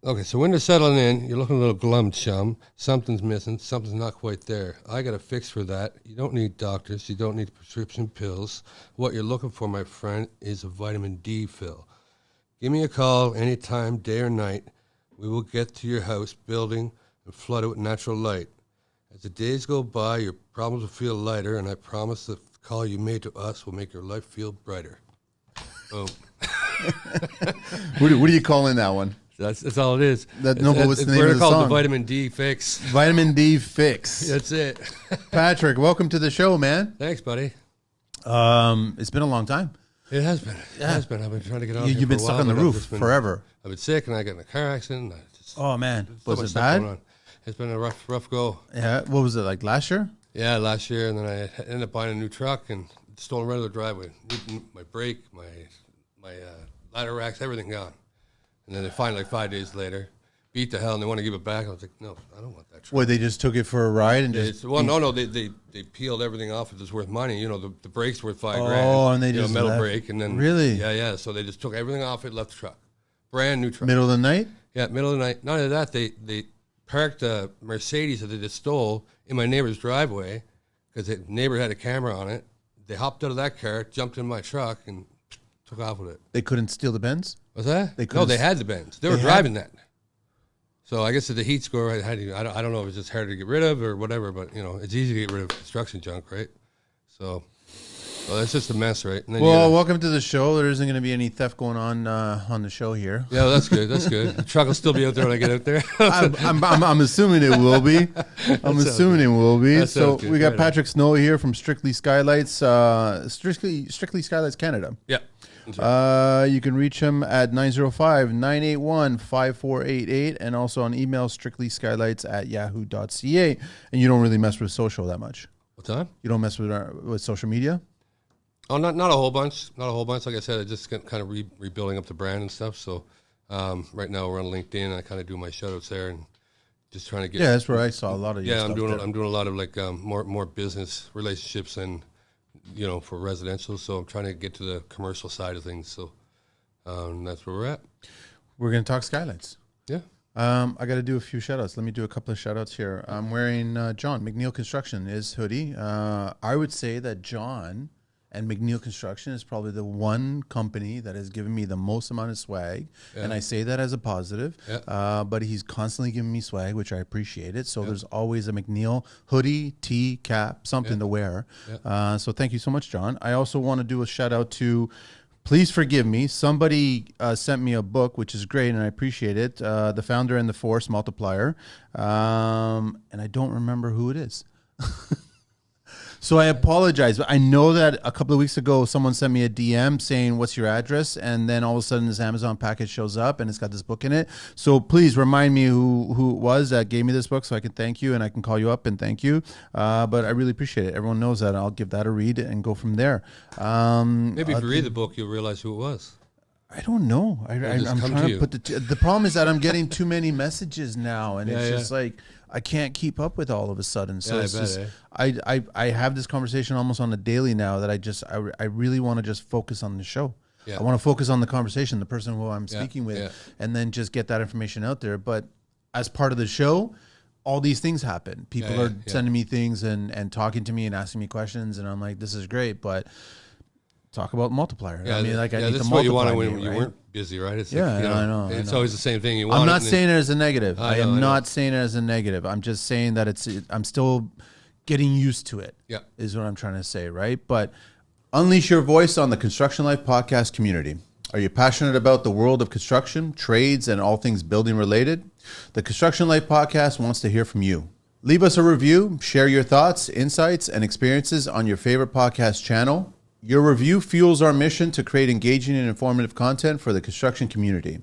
Okay, so when they're settling in, you're looking a little glum, chum. Something's missing. Something's not quite there. I got a fix for that. You don't need doctors. You don't need prescription pills. What you're looking for, my friend, is a vitamin D fill. Give me a call anytime, day or night. We will get to your house, building, and flood it with natural light. As the days go by, your problems will feel lighter, and I promise the call you made to us will make your life feel brighter. Boom. What do you call in that one? That's all it is. What's the name of the song? We're called the Vitamin D Fix. Vitamin D Fix. That's it. Patrick, welcome to the show, man. Thanks, buddy. It's been a long time. It has been. It has been. I've been trying to get on. You've been stuck on the roof forever. I've been sick, and I got in a car accident. Oh man, was it bad? bad? It's been a rough go. Yeah. What was it like last year? Yeah, last year, and then I ended up buying a new truck and stolen right out of the driveway. My brake, my ladder racks, everything gone. And then they find like 5 days later, beat the hell, and they want to give it back. I was like, no, I don't want that truck. Well, they just took it for a ride and they peeled everything off if it's worth money. You know, the brake's worth $5,000. Oh, and they just metal left. brake, and then really, yeah. So they just took everything off it, left the truck, brand new truck. Middle of the night. Yeah, middle of the night. Not only that, they parked a Mercedes that they just stole in my neighbor's driveway because the neighbor had a camera on it. They hopped out of that car, jumped in my truck, and took off with it. They couldn't steal the Benz? What's that? No, they had the Benz. They were driving that. So I guess at the heat score, I don't know if it's just harder to get rid of or whatever, but, you know, it's easy to get rid of construction junk, right? So, well, it's just a mess, right? And then welcome to the show. There isn't going to be any theft going on the show here. Yeah, well, that's good. That's good. The truck will still be out there when I get out there. I'm assuming it will be. I'm assuming it will be. So we got Patrick Snow here from Strictly Skylights, Strictly Skylights Canada. Yeah. You can reach him at 905-981-5488 and also on email strictlyskylights@yahoo.ca. And you don't really mess with social that much. What's that? You don't mess with social media? Oh, not a whole bunch. Not a whole bunch. Like I said, I just kind of rebuilding up the brand and stuff. So right now we're on LinkedIn. I kind of do my shout-outs there and just trying to get. Yeah, that's where I saw a lot of your stuff. I'm doing a lot of like more business relationships and, you know, for residential. So I'm trying to get to the commercial side of things. So that's where we're at. We're going to talk Skylights. Yeah. I got to do a few shout outs. Let me do a couple of shout outs here. I'm wearing John McNeil Construction his hoodie. I would say that John and McNeil Construction is probably the one company that has given me the most amount of swag. Yeah. And I say that as a positive. Yeah. But he's constantly giving me swag, which I appreciate it. So there's always a McNeil hoodie, tee, cap, something to wear. Yeah. So thank you so much, John. I also want to do a shout out to, please forgive me, somebody sent me a book, which is great, and I appreciate it. The Founder and the Force Multiplier. And I don't remember who it is. So I apologize, but I know that a couple of weeks ago, someone sent me a DM saying, what's your address? And then all of a sudden this Amazon package shows up and it's got this book in it. So please remind me who it was that gave me this book so I can thank you and I can call you up and thank you. But I really appreciate it. Everyone knows that. I'll give that a read and go from there. Maybe if you read the book, you'll realize who it was. I don't know. I'm trying to put the problem is that I'm getting too many messages now, and it's just like I can't keep up with all of a sudden. So I have this conversation almost on a daily now that I really want to just focus on the show. Yeah. I want to focus on the conversation, the person who I'm speaking with, and then just get that information out there. But as part of the show, all these things happen. People are sending me things and talking to me and asking me questions, and I'm like, this is great, but talk about multiplier. Yeah, I mean, like I need that's the what you wanted multiplier, when you weren't busy, right? It's I know. It's always the same thing. You want. I'm not saying it as a negative. I am not saying it as a negative. I'm just saying that I'm still getting used to it. Yeah, is what I'm trying to say, right? But unleash your voice on the Construction Life podcast community. Are you passionate about the world of construction, trades, and all things building related? The Construction Life podcast wants to hear from you. Leave us a review, share your thoughts, insights, and experiences on your favorite podcast channel. Your review fuels our mission to create engaging and informative content for the construction community.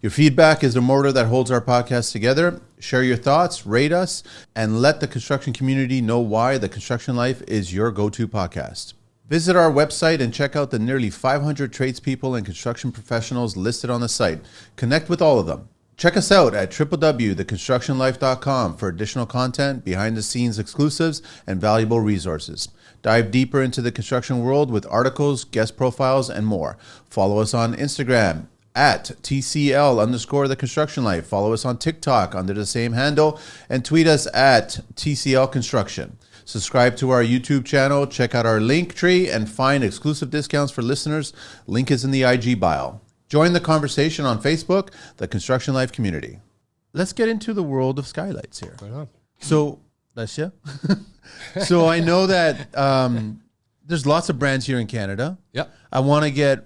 Your feedback is the motor that holds our podcast together. Share your thoughts, rate us, and let the construction community know why The Construction Life is your go-to podcast. Visit our website and check out the nearly 500 tradespeople and construction professionals listed on the site. Connect with all of them. Check us out at www.theconstructionlife.com for additional content, behind-the-scenes exclusives, and valuable resources. Dive deeper into the construction world with articles, guest profiles, and more. Follow us on Instagram at TCL _ The Construction Life. Follow us on TikTok under the same handle and tweet us at TCL Construction. Subscribe to our YouTube channel, check out our link tree, and find exclusive discounts for listeners. Link is in the IG bio. Join the conversation on Facebook, the Construction Life community. Let's get into the world of Skylights here. Right on. So, that's you. So I know that there's lots of brands here in Canada. Yeah.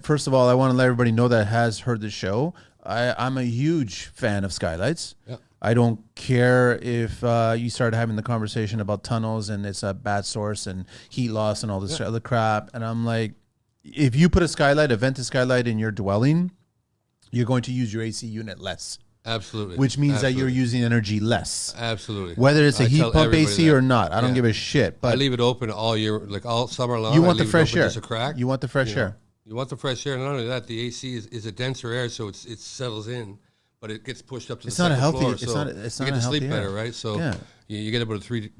First of all, I want to let everybody know that has heard the show. I'm a huge fan of Skylights. Yeah. I don't care if you start having the conversation about tunnels and it's a bad source and heat loss and all this other crap. And I'm like, if you put a vented skylight in your dwelling, you're going to use your AC unit less. Absolutely. Which means that you're using energy less. Absolutely. Whether it's a heat pump AC or not, I don't give a shit. But I leave it open all year, like all summer long. You want the fresh air. Just a crack. You want the fresh air. You want the fresh air. And not only that, the AC is a denser air, so it settles in. But it gets pushed up to the second floor. It's not a you get to sleep healthy better, air. right? So you get about a three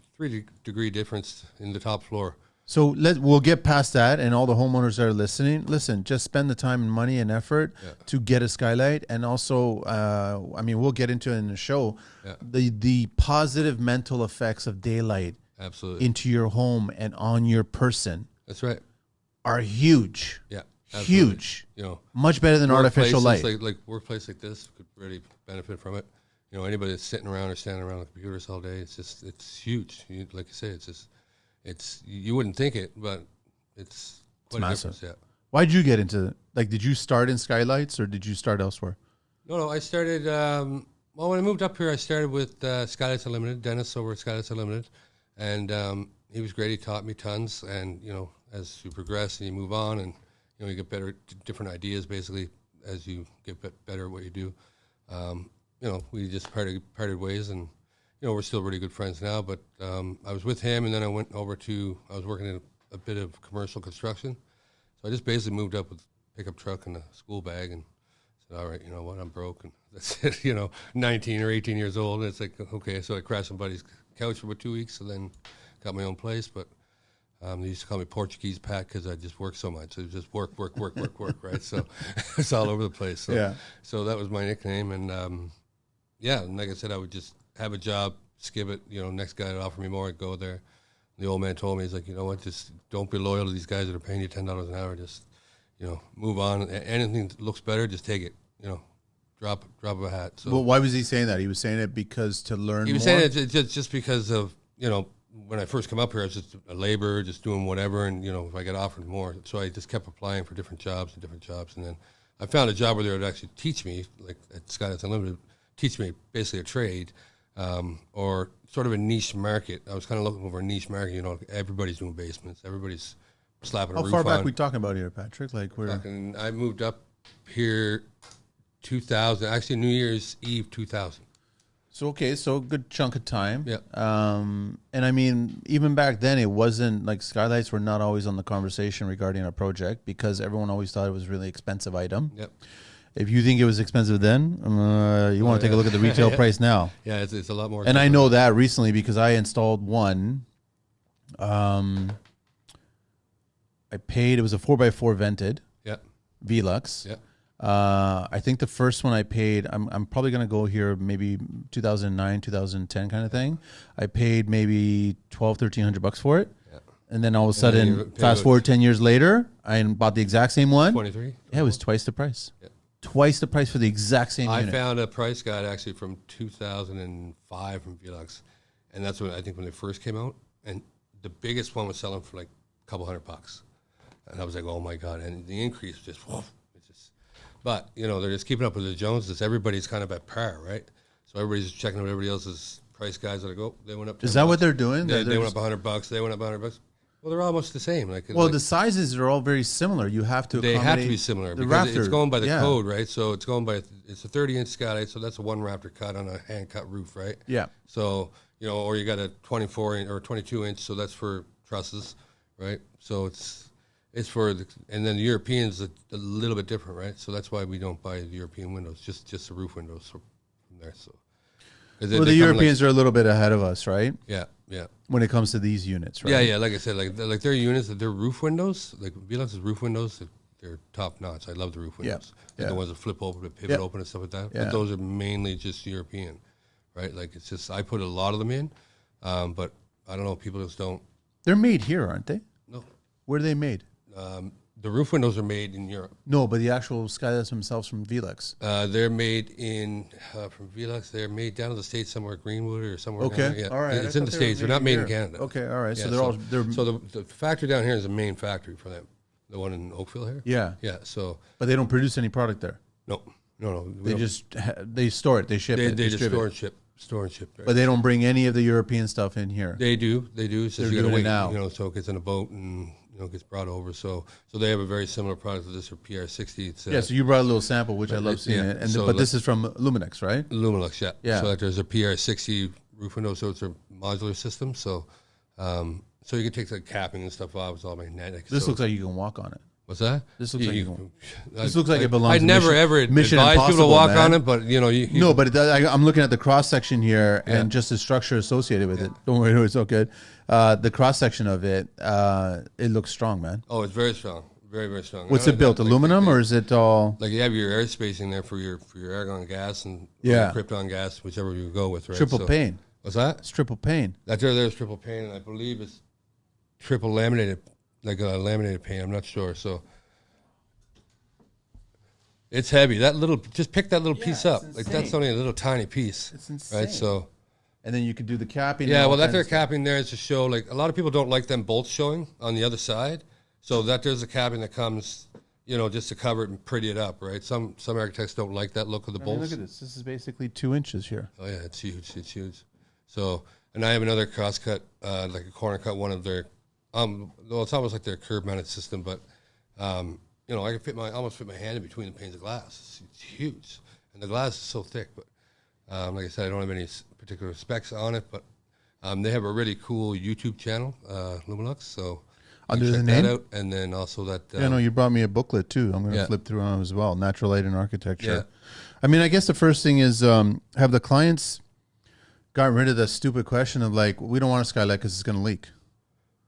degree difference in the top floor. So we'll get past that, and all the homeowners that are listening, listen, just spend the time and money and effort to get a skylight. And also, we'll get into it in the show, the positive mental effects of daylight into your home and on your person. That's right. Are huge. Yeah. Absolutely. Huge. Much better than artificial light. Like workplace like this could really benefit from it. Anybody that's sitting around or standing around with computers all day, it's huge. Like you say, you wouldn't think it, but it's quite a difference. Yeah. Why did you get into did you start in Skylights or did you start elsewhere? No, I started. When I moved up here, I started with Skylights Unlimited, Dennis over at Skylights Unlimited, and he was great. He taught me tons, and as you progress and you move on, and you get better, different ideas basically as you get better at what you do. We just parted ways, and we're still really good friends now. But I was with him, and then I went over I was working in a bit of commercial construction. So I just basically moved up with a pickup truck and a school bag, and said, "All right, you know what? I'm broke." And that's it. 19 or 18 years old, and it's like, okay. So I crashed somebody's couch for about 2 weeks, and then got my own place, but. They used to call me Portuguese Pat because I just worked so much. It was just work, right? So it's all over the place. So that was my nickname. And, and like I said, I would just have a job, skip it. Next guy would offer me more, I'd go there. The old man told me, he's like, you know what, just don't be loyal to these guys that are paying you $10 an hour. Just, move on. Anything that looks better, just take it. Drop a hat. So, well, why was he saying that? He was saying it because to learn more? He was saying it just because of, when I first come up here, I was just a laborer, just doing whatever, and if I got offered more, so I just kept applying for different jobs, and then I found a job where they would actually teach me, like at Skylights Unlimited, teach me basically a trade, or sort of a niche market. I was kind of looking for a niche market. Everybody's doing basements, everybody's slapping a roof on. How far back we talking about here, Patrick? I moved up here 2000, actually New Year's Eve 2000. So a good chunk of time. Yeah. And even back then, it wasn't like Skylights were not always on the conversation regarding a project because everyone always thought it was a really expensive item. Yep. If you think it was expensive then, you want to take a look at the retail price now. Yeah, it's a lot more. And I know that recently because I installed one. I paid. It was a 4x4 vented. Yeah. Velux. Yeah. I think the first one I paid, I'm probably going to go here maybe 2009, 2010 kind of thing. I paid maybe $1,200-1,300 for it. Yeah. And then all of a sudden, fast forward 10 years later, I bought the exact same one. 23? Yeah, it was twice the price. Yeah. Twice the price for the exact same unit. I found a price guide actually from 2005 from Velux. And that's when they first came out. And the biggest one was selling for like a couple $100. And I was like, oh my God. And the increase was just, whoa. But, they're just keeping up with the Joneses. Everybody's kind of at par, right? So everybody's checking out everybody else's price guides. They're like, they went up. Is that what they're doing? They went up $100. They went up $100. Well, they're almost the same. The sizes are all very similar. You have to They have to be similar the because rafter, it's going by the code, right? So it's going by, it's a 30-inch skylight, so that's a one rafter cut on a hand-cut roof, right? Yeah. So, or you got a 24-inch or 22-inch, so that's for trusses, right? So it's for and then the Europeans a little bit different, right? So that's why we don't buy the European windows, just the roof windows from there. So, the Europeans are a little bit ahead of us, right? Yeah. When it comes to these units, right? Yeah. Like I said, like their units, their roof windows, like Velux's roof windows, they're top notch. I love the roof Yeah. windows. Yeah. The ones that flip open, that pivot Yeah. open, and stuff like that. Yeah. But those are mainly just European, right? Like it's just I put a lot of them in, but I don't know. People just don't. They're made here, aren't they? No, Where are they made? the roof windows are made in Europe. No, but the actual skylights themselves from Velux. They're made in from Velux. They're made down in the States somewhere, Greenwood or somewhere. Okay, down there. Yeah. all right. It's in the States. They're not made in Canada. Okay, all right. Yeah, so they're all they're so the factory down here is the main factory for them. The one in Oakville here. yeah. Yeah. So But they don't produce any product there. no. They just they store it. They ship it. they just distribute. store and ship. Right? But they don't bring any of the European stuff in here. They do. It's just They're you gotta doing it wait, now. so it gets in a boat and gets brought over. So they have a very similar product to this for PR60. It's Yeah, so you brought a little sample, which I love seeing yeah, it. And so but this is from Luminex, right? Luminux, yeah. Yeah. So like there's a PR60 roof window, so it's a modular system. So so you can take the capping and stuff off. It's all magnetic. This so, looks like you can walk on it. what's that? This looks like you can. I- This looks like it belongs I to never Mission- ever Mission advise people to Impossible, walk man. on it, but you No, but it does, I'm looking at the cross section here Yeah. and just the structure associated with it. Don't worry, it's all good. The cross section of it, it looks strong, man. oh, it's very strong, very very strong. What's And it built? like, Aluminum or is it all? like you have your air spacing there for your argon gas and Yeah. krypton gas, whichever you go with, right? Triple So- pane? What's that? It's triple pane. There's triple pane, and I believe it's triple laminated, like a laminated pane. I'm not sure. So it's heavy. Just pick that little piece up. it's Like that's insane. only a little tiny piece. It's insane. Right. So And then you could do the capping. and yeah, all well, that kinds their of stuff. capping there is to show. Like a lot of people don't like them bolts showing on the other side. So that there's a capping that comes, just to cover it and pretty it up. Right. Some architects don't like that look of the I mean, bolts. look at this. This is basically 2 inches here. Oh yeah, it's huge. It's huge. So, and I have another cross cut, like a corner cut, one of their, well, it's almost like their curb mounted system, but, I can almost fit my hand in between the panes of glass. It's huge, and the glass is so thick. But like I said, I don't have any particular specs on it, but they have a really cool YouTube channel, Luminux. So you Under can the check name? that out, and then also that. Yeah, no, you brought me a booklet too. I'm going to Yeah. flip through on it as well. Natural light and architecture. Yeah. I mean, I guess the first thing is have the clients gotten rid of that stupid question of like, we don't want a skylight because it's going to leak.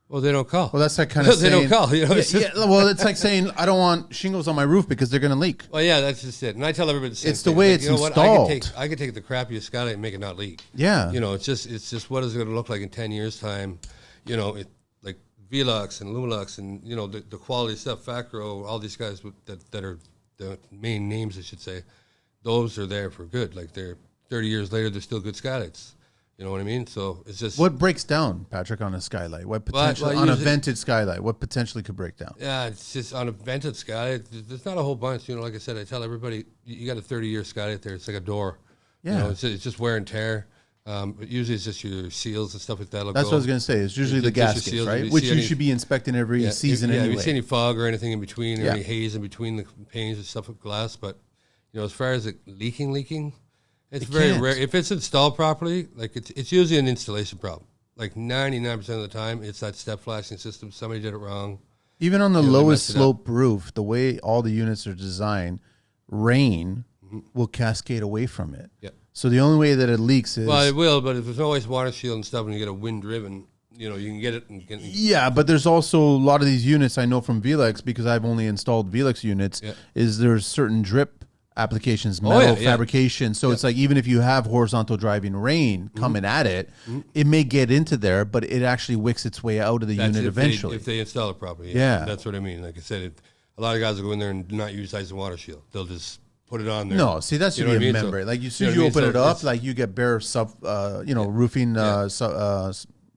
Well, they don't call. Well, that's like kind of They saying, don't call. It's just- well, it's like saying I don't want shingles on my roof because they're going to leak. Well, yeah, that's just it. And I tell everybody the same It's the thing. way Like, it's you know what? installed. I could take the crappiest skylight and make it not leak. Yeah. It's just what is it going to look like in 10 years' time? Like Velux and Lumilux and the quality stuff, Facro, all these guys that are the main names, I should say. Those are there for good. Like they're 30 years later, they're still good skylights. You know what I mean? So it's just What breaks down, Patrick, on a skylight? What potentially well, on a usually- vented skylight? What potentially could break down? Yeah, it's just on a vented skylight. There's not a whole bunch. Like I said, I tell everybody, you got a 30-year skylight there. It's like a door. Yeah. It's just wear and tear. But usually it's just your seals and stuff like that. That's what I was going to say. It's usually the Just your gaskets, seals. If right? you Which see you any- should be inspecting every season If anyway. you see any fog or anything in between, or Yeah. any haze in between the panes and stuff with glass, but as far as it leaking, it's very can't. rare. If it's installed properly, like it's usually an installation problem. Like 99% of the time, it's that step flashing system. Somebody did it wrong. Even on the they lowest messed it up. slope roof, the way all the units are designed, rain will cascade away from it. Yeah. So the only way that it leaks is Well, it will, but if there's always water shield and stuff, and you get a wind driven, you can get it. yeah, but there's also a lot of these units I know from Velux because I've only installed Velux units. Yeah. Is there's certain drip applications, Oh, metal yeah. fabrication. So it's like even if you have horizontal driving rain coming at it, it may get into there, but it actually wicks its way out of the unit eventually. If they install it properly. Yeah. That's what I mean. Like I said, a lot of guys will go in there and not use ice and water shield. They'll just put it on there. No, see that should You know be a what I mean? membrane. So- Like as soon as you you know what I open mean? it So up, it's- like you get bare roofing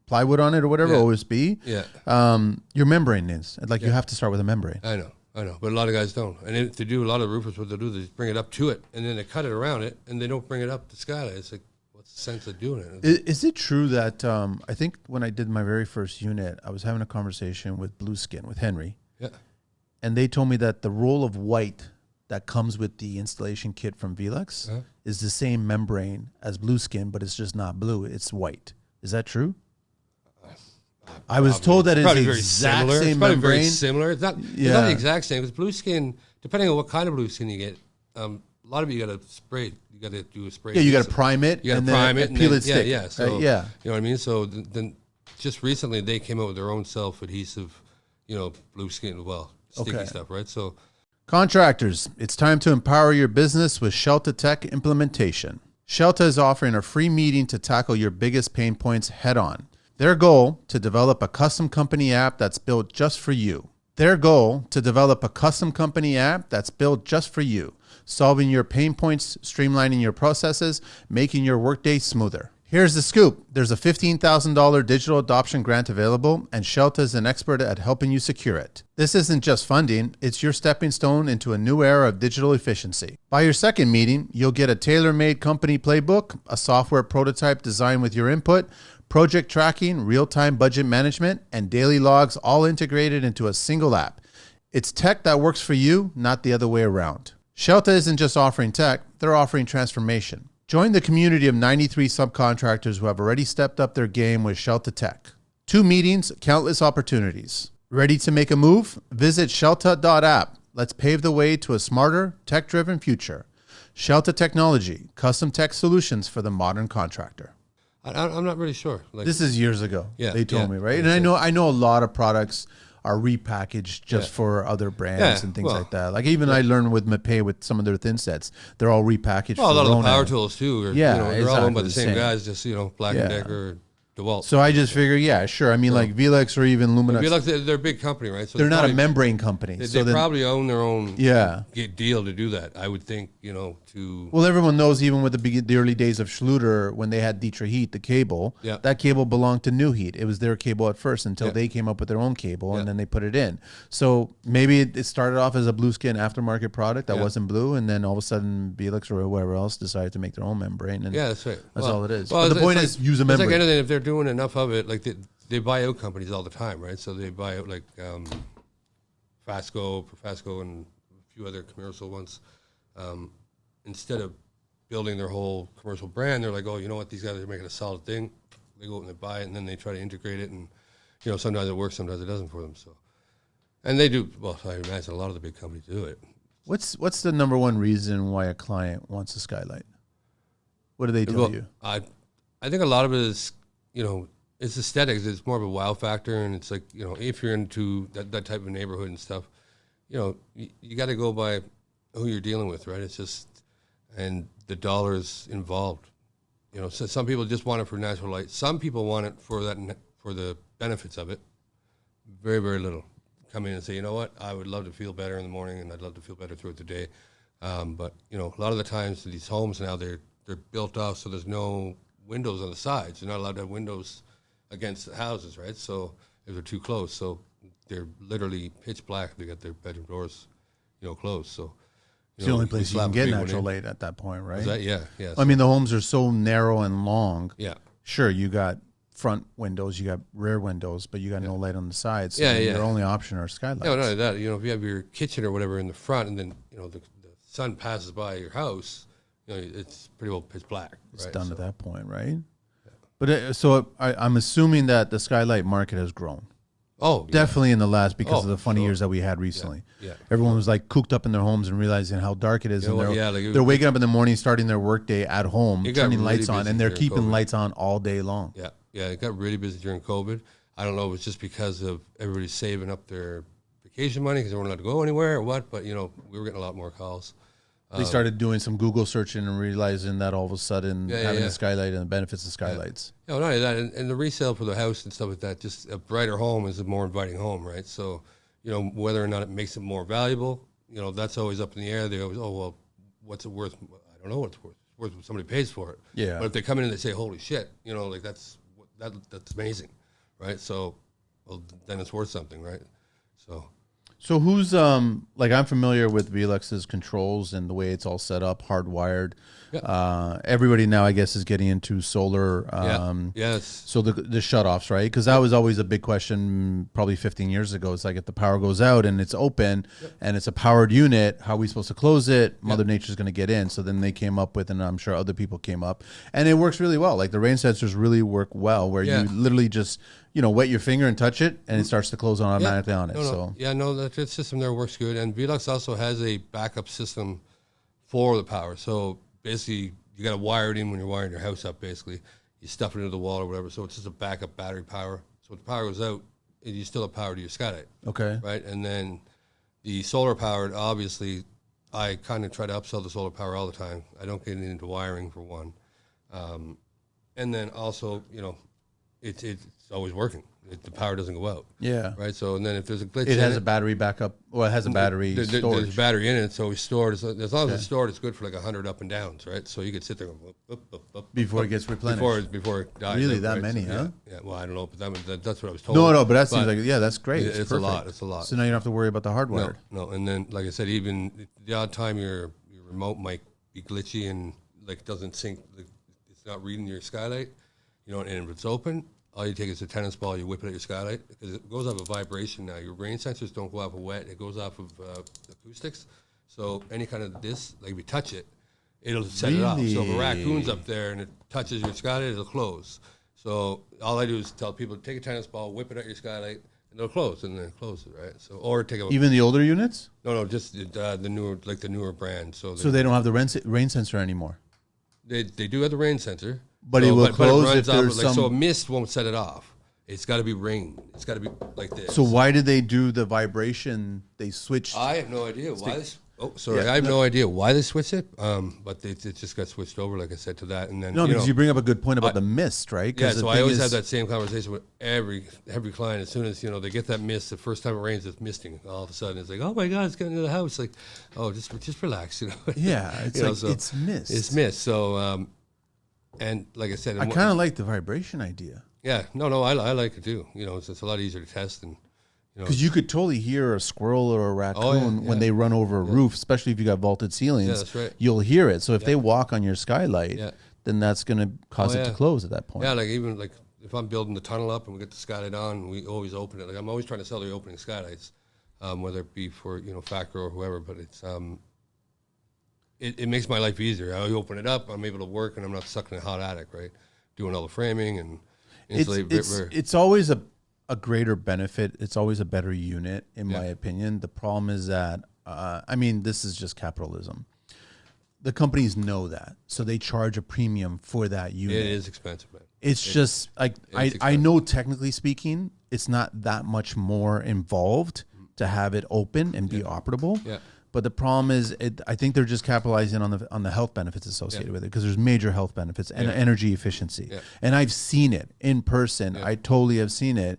plywood on it or whatever, Yeah. OSB. Yeah. Your membrane is like you have to start with a membrane. I know, but a lot of guys don't. And if they do, a lot of roofers, what they'll do, they just bring it up to it, and then they cut it around it, and they don't bring it up the skylight. It's like, what's the sense of doing it? Is it true that I think when I did my very first unit, I was having a conversation with Blue Skin with Henry, Yeah. and they told me that the roll of white that comes with the installation kit from Velux is the same membrane as Blue Skin, but it's just not blue; it's white. Is that true? I was told that it's probably the very exact similar. same It's probably very membrane. similar. It's not Yeah. the exact same, because blue skin, depending on what kind of blue skin you get, a lot of it you got to spray. You got to do a spray. Yeah, you got to system. prime it. You got to and then prime it, and peel then, it stick. Yeah, so yeah. you know what I mean. So then, just recently they came out with their own self-adhesive, blue skin, sticky Okay. stuff, right? So Contractors, it's time to empower your business with Shelta Tech implementation. Shelta is offering a free meeting to tackle your biggest pain points head on. Their goal, to develop a custom company app that's built just for you. Solving your pain points, streamlining your processes, making your workday smoother. Here's the scoop. There's a $15,000 digital adoption grant available, and Shelta is an expert at helping you secure it. This isn't just funding, it's your stepping stone into a new era of digital efficiency. By your second meeting, you'll get a tailor-made company playbook, a software prototype designed with your input, project tracking, real-time budget management, and daily logs all integrated into a single app. It's tech that works for you, not the other way around. Shelta isn't just offering tech, they're offering transformation. Join the community of 93 subcontractors who have already stepped up their game with Shelta Tech. 2 meetings, countless opportunities. Ready to make a move? Visit shelta.app. Let's pave the way to a smarter, tech-driven future. Shelta Technology, custom tech solutions for the modern contractor. I'm not really sure. This is years ago. Yeah, they told me, right? And I know a lot of products are repackaged just for other brands and things like that. Like even I learned with Mapei with some of their thin sets, they're all repackaged. Well, a lot of the power tools too. They're all owned by the same same guys. Just Black and Decker, DeWalt. So I just figure, sure. I mean, like Velux or even Luminux. Velux, they're a big company, right? So they're not a membrane company. They probably own their own deal to do that. I would think, to... Well, everyone knows even with the early days of Schluter, when they had Dietrich Heat, the cable, that cable belonged to New Heat. It was their cable at first until they came up with their own cable, and then they put it in. So maybe it started off as a blue skin aftermarket product that wasn't blue, and then all of a sudden Velux or whoever else decided to make their own membrane. And that's right. That's all it is. Well, but the point is, use a membrane. It's like anything, if they're doing enough of it, like they buy out companies all the time, right? So they buy out like Profasco, and a few other commercial ones. Instead of building their whole commercial brand, they're like, oh, you know what? These guys are making a solid thing. They go out and they buy it, and then they try to integrate it. And, sometimes it works, sometimes it doesn't for them. So, and they do, well, I imagine a lot of the big companies do it. What's the number one reason why a client wants a Skylight? What do they tell you? I think a lot of it is, it's aesthetics. It's more of a wow factor. And it's like, if you're into that type of neighborhood and stuff, you got to go by who you're dealing with, right? It's just... and the dollars involved. So some people just want it for natural light. Some people want it for the benefits of it. Very, very little. Come in and say, you know what, I would love to feel better in the morning, and I'd love to feel better throughout the day. But a lot of the times these homes now they're built off, so there's no windows on the sides. You're not allowed to have windows against the houses, right? So if they're too close, so they're literally pitch black if they got their bedroom doors, closed. So. It's the only place you can get natural light at that point, right? Yeah. I mean, the homes are so narrow and long. Yeah. Sure, you got front windows, you got rear windows, but you got no light on the sides. So yeah. Your only option are skylights. No, that. If you have your kitchen or whatever in the front, and then the sun passes by your house, it's pretty well pitch black. It's done at that point, right? Yeah. But so I'm assuming that the skylight market has grown. Oh, definitely in the last because of the funny years that we had recently. Yeah. Everyone was like cooped up in their homes and realizing how dark it is. And they're waking up in the morning, starting their workday at home, turning lights on, and they're keeping lights on all day long. Yeah. It got really busy during COVID. I don't know if it's just because of everybody saving up their vacation money because they weren't allowed to go anywhere or what, but we were getting a lot more calls. They started doing some Google searching and realizing that all of a sudden having a skylight and the benefits of skylights. Yeah, not only that, and the resale for the house and stuff like that, just a brighter home is a more inviting home, right? So, whether or not it makes it more valuable, that's always up in the air. They always, what's it worth? I don't know what it's worth. It's worth what somebody pays for it. Yeah. But if they come in and they say, holy shit, that's amazing, right? So, then it's worth something, right? So who's like I'm familiar with Velux's controls and the way it's all set up, hardwired. Yeah. Everybody now, I guess, is getting into solar. Yes. So the shutoffs, right? Because that was always a big question probably 15 years ago. It's like if the power goes out and it's open and it's a powered unit, how are we supposed to close it? Mother Nature's going to get in. So then they came up with, and I'm sure other people came up, and it works really well. Like the rain sensors really work well, where you literally just wet your finger and touch it, and it starts to close automatically on it. That system there works good. And Velux also has a backup system for the power. So basically, you got to wire it in when you're wiring your house up. Basically, you stuff it into the wall or whatever. So it's just a backup battery power. So if the power goes out, you still have power to your skylight. Okay. Right, and then The solar powered, obviously, I kind of try to upsell the solar power all the time. I don't get into wiring for one. And then also, it's always working. The power doesn't go out. Yeah. Right. So, and then if there's a glitch, it has a battery backup. Well, it has a battery storage. There's a battery in it, so we stored. As long as it's stored, it's good for like 100 up and downs, right? So you could sit there and before it gets replenished. Before it dies. Really, up, that right? many, so, huh? Yeah. Well, I don't know, but that's what I was told. No, but that seems like that's great. It's a lot. It's a lot. So now you don't have to worry about the hardwired. No. And then, like I said, even the odd time your remote might be glitchy and like doesn't sync, it's not reading your skylight, and if it's open. All you take is a tennis ball, you whip it at your skylight, because it goes off of vibration now. Your rain sensors don't go off of wet, it goes off of acoustics. So any kind of this, like if you touch it, it'll set it off. So if a raccoon's up there and it touches your skylight, it'll close. So all I do is tell people, take a tennis ball, whip it at your skylight, and it'll close, and then close it, right? So, or take a... Even the older units? No, just the newer brand. So they don't have the rain sensor anymore? They do have the rain sensor. But it will close if there's some... So a mist won't set it off. It's got to be rain. It's got to be like this. So why did they do the vibration? They switched... I have no idea why this... Oh, sorry. Yeah, I have no idea why they switched it, but it just got switched over, like I said, to that. And then because you bring up a good point about the mist, right? Yeah, so I always have that same conversation with every client. As soon as, they get that mist, the first time it rains, it's misting. All of a sudden, it's like, oh, my God, it's getting into the house. Like, oh, just relax, Yeah, it's it's mist. It's mist. So... and like I said, I kind of like the vibration idea. Yeah, no, I like it too. It's a lot easier to test, and because you could totally hear a squirrel or a raccoon when they run over a roof, especially if you got vaulted ceilings. Yeah, that's right. You'll hear it. So if they walk on your skylight, then that's going to cause it to close at that point. Yeah, like even like if I'm building the tunnel up and we get the skylight on, we always open it. Like I'm always trying to sell the opening skylights, whether it be for Factor or whoever. But it's it makes my life easier. I open it up, I'm able to work, and I'm not stuck in a hot attic, right? Doing all the framing and insulate. It's always a greater benefit. It's always a better unit, in my opinion. The problem is that, this is just capitalism. The companies know that, so they charge a premium for that unit. It is expensive, man. It's just like I know, technically speaking, it's not that much more involved to have it open and be operable. Yeah. But the problem is, I think they're just capitalizing on the health benefits associated with it, because there's major health benefits and energy efficiency. Yeah. And I've seen it in person. Yeah. I totally have seen it,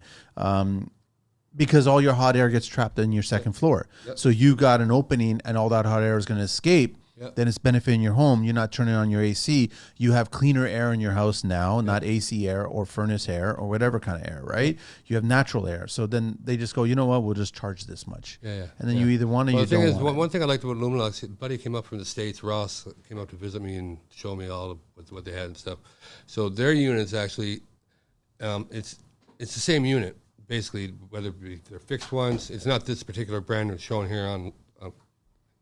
because all your hot air gets trapped in your second floor. Yep. So you got an opening, and all that hot air is going to escape. Yep. Then it's benefiting your home. You're not turning on your AC. You have cleaner air in your house now, not AC air or furnace air or whatever kind of air, right? Yep. You have natural air. So then they just go, you know what, we'll just charge this much. And then you either want it or you don't want it. One thing I liked about Luminous, a buddy came up from the States, Ross, came up to visit me and show me all of what they had and stuff. So their units actually, it's the same unit, basically, whether it be they're fixed ones. It's not this particular brand that's shown here on the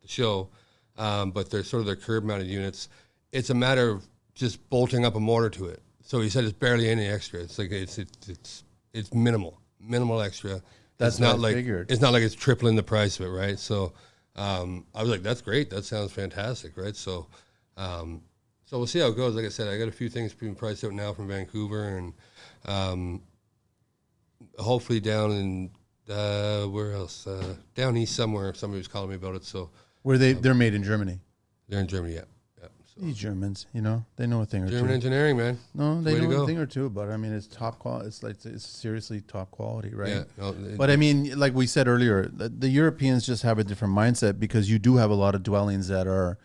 show. But they're sort of their curb-mounted units. It's a matter of just bolting up a motor to it. So he said it's barely any extra. It's like it's minimal extra. That's not like figured. It's not like it's tripling the price of it, right? So I was like, that's great. That sounds fantastic, right? So we'll see how it goes. Like I said, I got a few things being priced out now from Vancouver, and hopefully down in where else? Down east somewhere. Somebody was calling me about it. So. They're made in Germany. They're in Germany, yeah. So. These Germans, they know a thing or two. German engineering, man. No, they know a thing or two, but it's top quality. It's seriously top quality, right? Yeah. But like we said earlier, the Europeans just have a different mindset, because you do have a lot of dwellings that are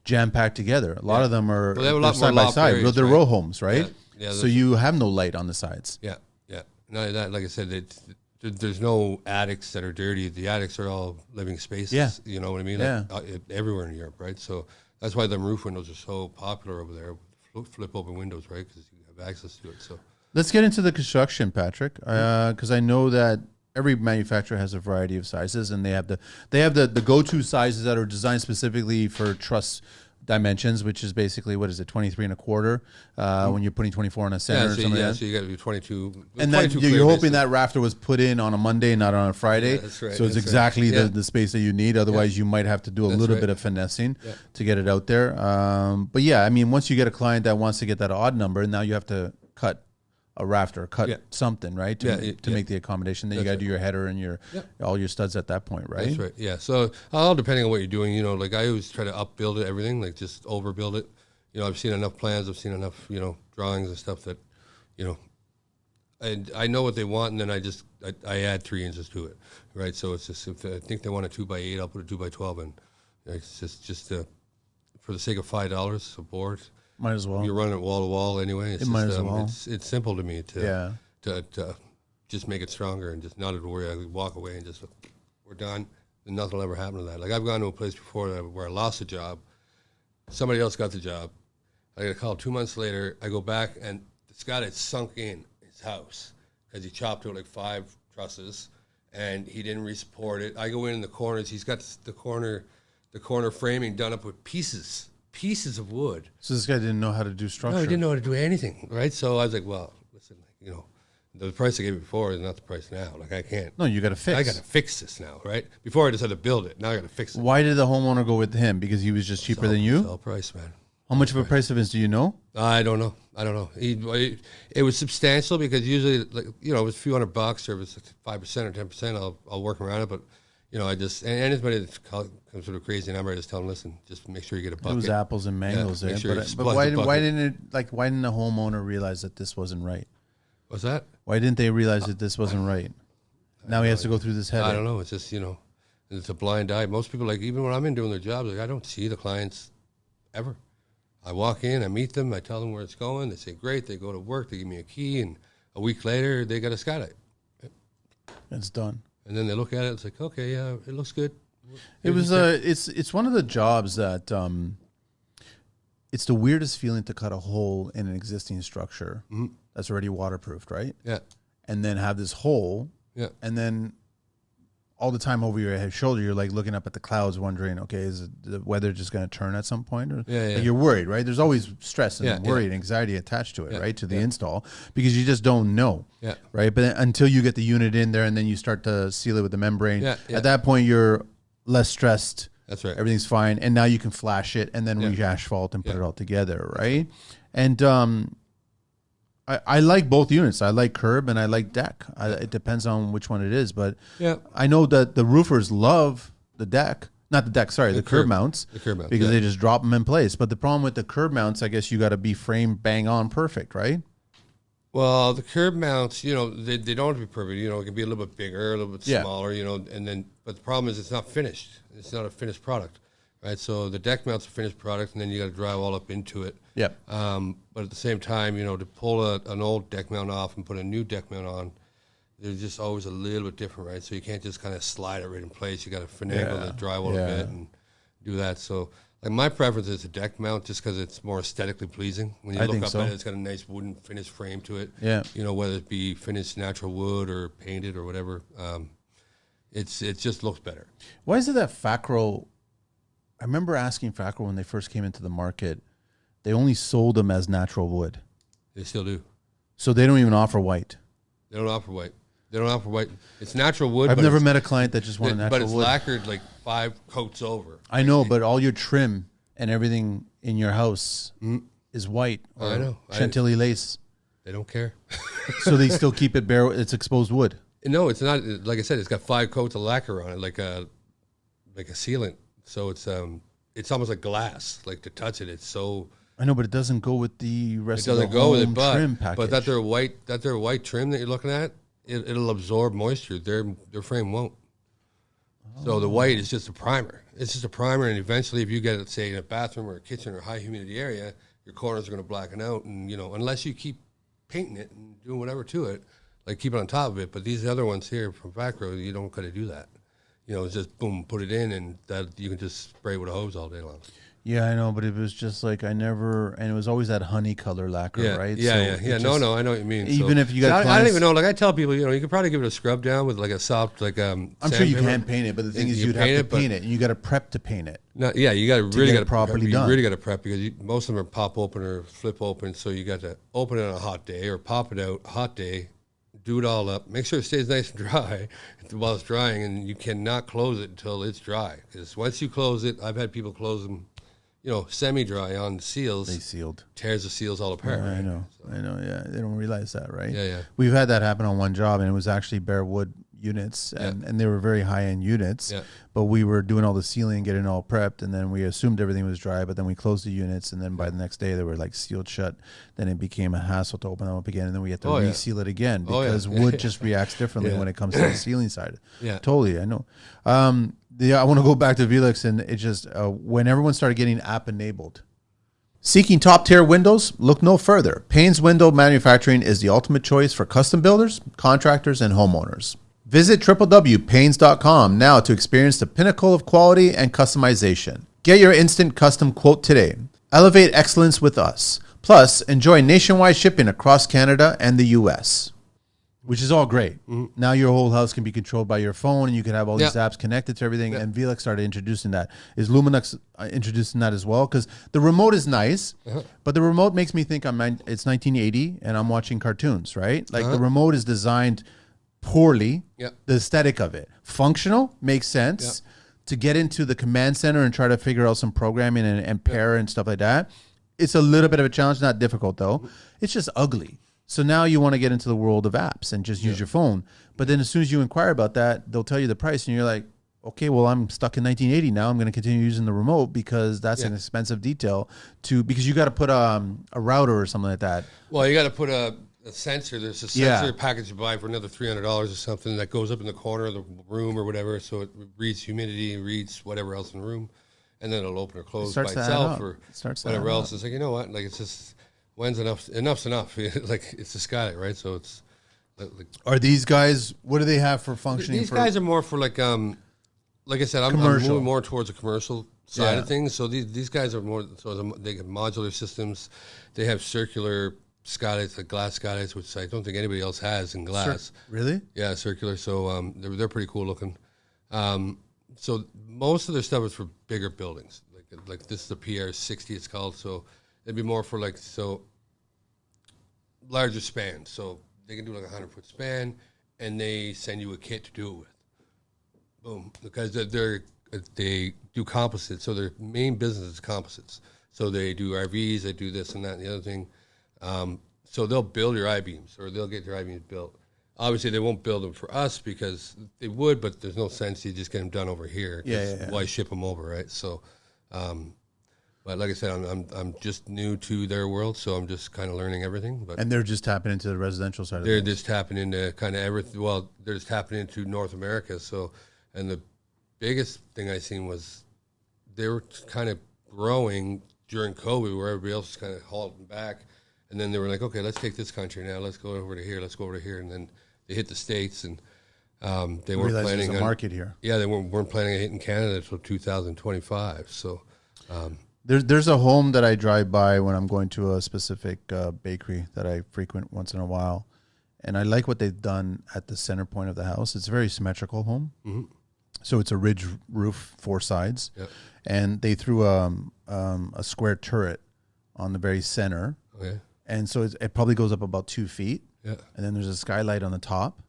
jam packed together. A lot of them are side by side. They're row homes, right? Yeah. So you have no light on the sides. Yeah. No, that, like I said, there's no attics that are dirty. The attics are all living spaces. Yeah. You know what I mean? Like, everywhere in Europe, right? So that's why the roof windows are so popular over there. Flip open windows, right? Because you have access to it. So let's get into the construction, Patrick, because I know that every manufacturer has a variety of sizes, and they have the go-to sizes that are designed specifically for truss dimensions, which is basically, 23 and a quarter when you're putting 24 on a center or something like that. So you got to do 22. And then you're hoping that rafter was put in on a Monday, not on a Friday. Yeah, that's right. So it's exactly the space that you need. Otherwise, you might have to do a little bit of finessing to get it out there. But once you get a client that wants to get that odd number, now you have to cut a rafter, cut something, right? To make the accommodation. Then you got to do your header and your all your studs at that point, right? That's right. Yeah. So all depending on what you're doing, like I always try to upbuild it, everything, like just overbuild it. I've seen enough plans, I've seen enough, drawings and stuff that, and I know what they want, and then I add 3 inches to it, right? So it's just, if I think they want a 2x8, I'll put a 2x12 in. It's just for the sake of $5 a board. Might as well. You're running it wall to wall anyway. It's might as well. It's simple to me to just make it stronger and just not have to worry. I walk away and just, we're done, and nothing will ever happen to that. Like I've gone to a place before where I lost a job. Somebody else got the job. I get a call 2 months later. I go back, and the skylights sunk in his house because he chopped out like 5 trusses, and he didn't re-support it. I go in the corners. He's got the corner framing done up with pieces of wood. So this guy didn't know how to do structure. No, he didn't know how to do anything, right? So I was like, well, listen, the price I gave you before is not the price now. Like I can't. No, you got to fix. I got to fix this now, right? Before I just had to build it. Now I got to fix it. Why did the homeowner go with him? Because he was just cheaper than you? Sell price, man. How much of a price difference do you know? I don't know. It was substantial because usually, like it was a few $100, or if it's 5% or 10%, I'll work around it. But I just and anybody that comes with a crazy number, I just tell them, listen, just make sure you get a bucket. It was apples and mangoes there. Sure but why didn't the homeowner realize that this wasn't right? What's that? Why didn't they realize that this wasn't right? Now he has to go through this headache. I don't know. It's just it's a blind eye. Most people, like even when I'm in doing their jobs, like I don't see the clients ever. I walk in, I meet them, I tell them where it's going. They say, great. They go to work. They give me a key, and a week later, they got a skylight. It's done. And then they look at it. It's like, okay, yeah, it looks good. It's one of the jobs that it's the weirdest feeling to cut a hole in an existing structure that's already waterproofed, right? Yeah. And then have this hole. Yeah. And then all the time over your head shoulder, you're like looking up at the clouds, wondering, okay, is the weather just going to turn at some point? Or like you're worried, right? There's always stress and worry and anxiety attached to it, right? To the install, because you just don't know, right? But until you get the unit in there and then you start to seal it with the membrane, at that point you're less stressed. That's right. Everything's fine, and now you can flash it and then re-asphalt and put it all together, right? And I like both units. I like curb and I like deck. It depends on which one it is, but I know that the roofers love the deck. Not the deck, sorry, the curb mounts. The curb mounts, because they just drop them in place. But the problem with the curb mounts, I guess you got to be framed bang on perfect, right? Well, the curb mounts, they don't have to be perfect. It can be a little bit bigger, a little bit smaller, but the problem is it's not finished. It's not a finished product, right? So the deck mounts a finished product, and then you got to drive all up into it. Yeah. But at the same time, to pull an old deck mount off and put a new deck mount on, they're just always a little bit different, right? So you can't just kind of slide it right in place. You got to finagle the drywall a bit and do that. So, like my preference is a deck mount, just because it's more aesthetically pleasing. When you look up at it, it's got a nice wooden finished frame to it. Yeah. Whether it be finished natural wood or painted or whatever, it just looks better. Why is it that Facro? I remember asking Facro when they first came into the market. They only sold them as natural wood. They still do. So they don't even offer white. They don't offer white. It's natural wood. I've never met a client that just wanted natural wood. But it's lacquered like 5 coats over. I know, but all your trim and everything in your house is white or I know. Chantilly lace. They don't care. So they still keep it bare. It's exposed wood. No, it's not. Like I said, it's got 5 coats of lacquer on it, like a sealant. So it's almost like glass. Like to touch it, it's so. I know, but it doesn't go with the rest of the home trim package. But that they're white trim that you're looking at, it'll absorb moisture. Their frame won't. So the white is just a primer. It's just a primer, and eventually, if you get it, say, in a bathroom or a kitchen or high humidity area, your corners are going to blacken out, and unless you keep painting it and doing whatever to it, like keep it on top of it. But these other ones here from Facro, you don't got to do that. It's just boom, put it in, and that you can just spray with a hose all day long. Yeah, I know, but it was just like and it was always that honey color lacquer, right? Yeah. No, I know what you mean. Even if you got clients, I don't even know. Like I tell people, you could probably give it a scrub down with like a soft, like I'm sure you can paint it, but the thing is, you'd have to paint it, and you got to prep to paint it. No, yeah, you got to really got to properly done. You really got to prep because most of them are pop open or flip open, so you got to open it on a hot day or pop it out hot day. Do it all up. Make sure it stays nice and dry while it's drying, and you cannot close it until it's dry. Because once you close it, I've had people close them, semi-dry on the seals. They sealed. Tears the seals all apart. Yeah, right? I know. Yeah, they don't realize that, right? Yeah. We've had that happen on one job, and it was actually bare wood units, and they were very high-end units. Yeah. But we were doing all the sealing, getting all prepped, and then we assumed everything was dry. But then we closed the units, and then by the next day they were like sealed shut. Then it became a hassle to open them up again, and then we had to reseal it again because wood just reacts differently when it comes to the sealing side. Yeah, totally. I know. I want to go back to Velux, and it just when everyone started getting app enabled. Seeking top-tier windows? Look no further. Payne's Window Manufacturing is the ultimate choice for custom builders, contractors, and homeowners. Visit www.paynes.com now to experience the pinnacle of quality and customization. Get your instant custom quote today. Elevate excellence with us. Plus, enjoy nationwide shipping across Canada and the U.S., which is all great. Now your whole house can be controlled by your phone, and you can have all these apps connected to everything. And Velux started introducing that. Is Luminux introducing that as well? Because the remote is nice, but the remote makes me think it's 1980 and I'm watching cartoons, right? Like the remote is designed poorly. The aesthetic of it, functional, makes sense. To get into the command center and try to figure out some programming and pair and stuff like that, it's a little bit of a challenge. Not difficult though. It's just ugly. So now you want to get into the world of apps and just use your phone. But then as soon as you inquire about that, they'll tell you the price, and you're like, okay, well, I'm stuck in 1980 now. I'm going to continue using the remote because that's an expensive detail because you got to put a router or something like that. Well, you got to put a sensor. There's a sensor package you buy for another $300 or something that goes up in the corner of the room or whatever, so it reads humidity, reads whatever else in the room, and then it'll open or close by itself or whatever else. It's like, you know what? Like, it's just... When's enough? Enough's enough. Like, it's a Skylight, right? So it's like. Are these guys? What do they have for functioning? These guys are more for like I said, I'm moving more towards the commercial side of things. So these guys are more. So they have modular systems. They have circular skylights, like glass skylights, which I don't think anybody else has in glass. Really? Yeah, circular. So they're pretty cool looking. So most of their stuff is for bigger buildings. Like this is the PR60, it's called. So. It'd be more for larger span. So they can do like a 100-foot span, and they send you a kit to do it with. Boom. Because they do composites. So their main business is composites. So they do RVs, they do this and that and the other thing. So they'll build your I-beams, or they'll get your I-beams built. Obviously, they won't build them for us because they would, but there's no sense you just get them done over here. Why ship them over, right? So... But like I said, I'm just new to their world, so I'm just kind of learning everything. But they're just tapping into the residential side. They're just tapping into kind of everything. Well, they're just tapping into North America. So, and the biggest thing I seen was they were kind of growing during COVID, where everybody else was kind of halting back, and then they were like, okay, let's take this country now. Let's go over to here. Let's go over to here, and then they hit the States, and they weren't planning on a market here. Yeah, they weren't planning on hitting Canada until 2025. So. There's a home that I drive by when I'm going to a specific bakery that I frequent once in a while, and I like what they've done at the center point of the house. It's a very symmetrical home, so it's a ridge roof, 4 sides, and they threw a square turret on the very center, and so it probably goes up about 2 feet, and then there's a skylight on the top,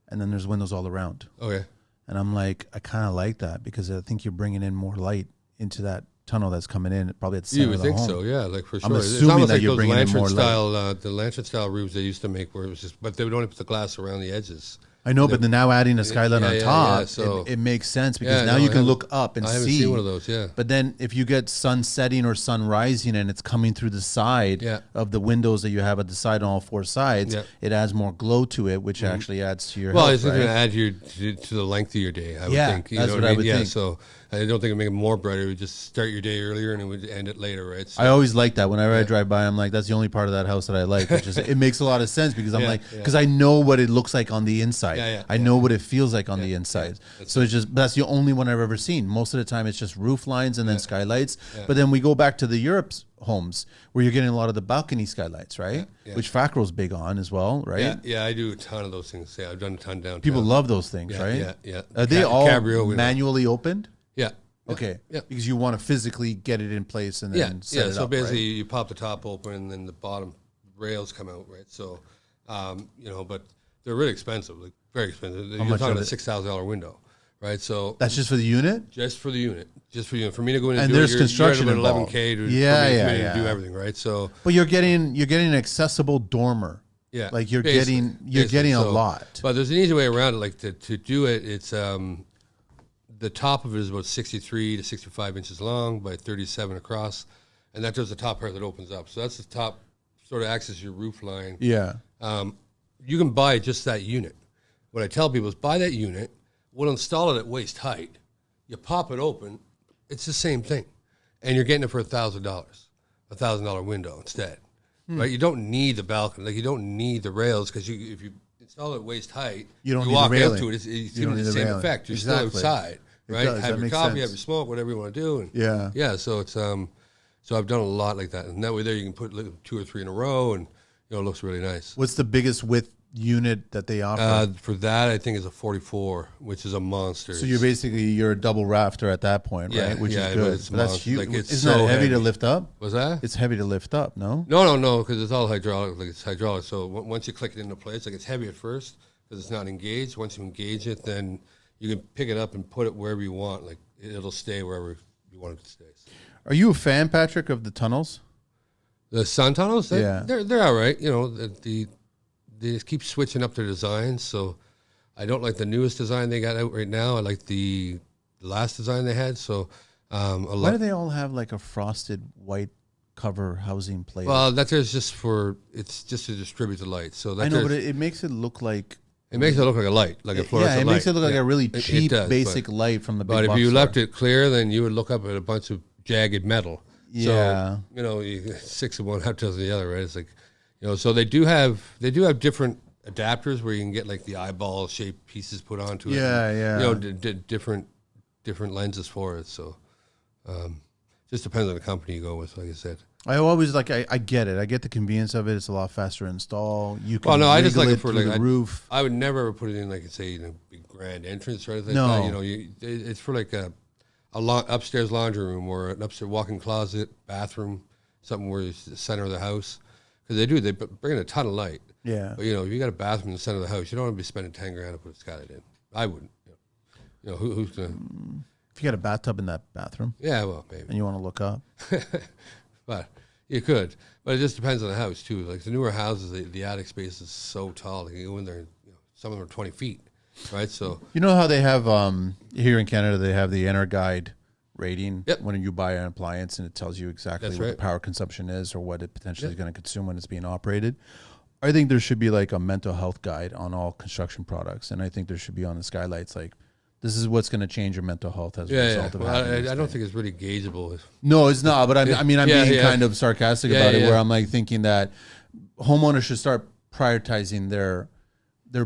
and then there's windows all around. And I'm like, I kind of like that because I think you're bringing in more light into that tunnel that's coming in, probably at the center you would of the think home. So, yeah, like for sure. I'm assuming that you're bringing in more light. The lantern style roofs they used to make, where it was just, but they would only put the glass around the edges. I know, but then now adding a skylight on top, so it makes sense because now you can look up and see. I haven't seen one of those, But then if you get sun setting or sun rising and it's coming through the side of the windows that you have at the side on all 4 sides, it adds more glow to it, which actually adds to your health, it's going to add to the length of your day, I would think. That's what I would think. So I don't think it would make it more brighter. It would just start your day earlier and it would end it later, right? So, I always like that. Whenever I drive by, I'm like, that's the only part of that house that I like. It makes a lot of sense because I'm like, because I know what it looks like on the inside. I know what it feels like on the inside. So it's just, that's the only one I've ever seen. Most of the time it's just roof lines and then skylights. But then we go back to the Europe's homes where you're getting a lot of the balcony skylights, right? Which Facro's big on as well, right? Yeah, I do a ton of those things. Yeah, I've done a ton downtown. People love those things, right? Yeah. Are they all manually opened? Yeah. Okay. Yeah. Because you want to physically get it in place and then set it up. So basically, you pop the top open and then the bottom rails come out, right? So, but they're really expensive, like very expensive. You're talking a $6,000 window, right? So That's just for the unit? just for the unit, For me to go in And do there's it, construction you're at about involved. 11K to, Yeah, for me yeah. to do everything, right? So But you're getting an accessible dormer. yeah, Like you're basically. getting a So, lot. But there's an easy way around it. Like to do it, it's the top of it is about 63 to 65 inches long by 37 across, and that does the top part that opens up. So that's the top, sort of acts as your roof line. Yeah. You can buy just that unit. What I tell people is buy that unit. We'll install it at waist height. You pop it open. It's the same thing, and you're getting it for $1,000, $1,000 window instead. Right? You don't need the balcony. Like you don't need the rails because if you install it at waist height, You don't need walk the railing. up to it. It's You going don't to be need the the same railing. effect. You're Exactly. still outside, It right? does. That Have your makes coffee, sense. have your smoke, whatever you want to do. And Yeah. yeah. So it's so I've done a lot like that, and that way there you can put like 2 or 3 in a row, and it looks really nice. What's the biggest width unit that they offer? For that, I think is a 44, which is a monster. So you're a double rafter at that point, Yeah, right? Which yeah, is but good. it's But that's monster. huge. Like, it's Isn't so that heavy to heavy. lift up? Was that? It's heavy to lift up, no? No, because it's all hydraulic. Like it's hydraulic. So once you click it into place, like it's heavy at first because it's not engaged. Once you engage it, then you can pick it up and put it wherever you want. Like it'll stay wherever you want it to stay. Are you a fan, Patrick, of the tunnels? The sun tunnels, Yeah. they're all right. You know, they just keep switching up their designs. So I don't like the newest design they got out right now. I like the last design they had. So Why do they all have like a frosted white cover housing plate? well, that's just it's just to distribute the light. So that I know, but it makes it look like it makes it look like a light, like a fluorescent yeah, it light. makes it look like a really It cheap, does, basic light from the big But if box you store. left it clear, then you would look up at a bunch of jagged metal. Yeah. So, you know, 6 of one, half dozen of the other, right? It's like, you know, so they do have different adapters where you can get like the eyeball shaped pieces put onto it. Yeah, yeah. You know, different lenses for it. So, just depends on the company you go with, like I said. I always I get it. I get the convenience of it. It's a lot faster to install. You can Well, no, I just like wiggle it for through like the roof. I would never ever put it in like say a big grand entrance or anything. No. Like that. You know, it's for like a upstairs laundry room or an upstairs walk-in closet, bathroom, something where it's the center of the house. Because they bring in a ton of light. Yeah. But you know, if you got a bathroom in the center of the house, you don't want to be spending $10,000 to put a skylight in. I wouldn't. You know who's gonna? If you got a bathtub in that bathroom Yeah, well, maybe. and you want to look up, But you could. But it just depends on the house too. Like the newer houses, the attic space is so tall. Like you go in there, some of them are 20 feet, right? So you know how they have here in Canada they have the Enter Guide rating Yep. when you buy an appliance and it tells you exactly That's what right. the power consumption is or what it potentially is going to consume when it's being operated. I think there should be like a mental health guide on all construction products, and I think there should be on the Skylights like this is what's going to change your mental health as a result of Well, having this I don't thing. think it's really gaugeable. No, it's not. But I'm being Yeah. kind of sarcastic Yeah, about it, yeah. where I'm like thinking that homeowners should start prioritizing their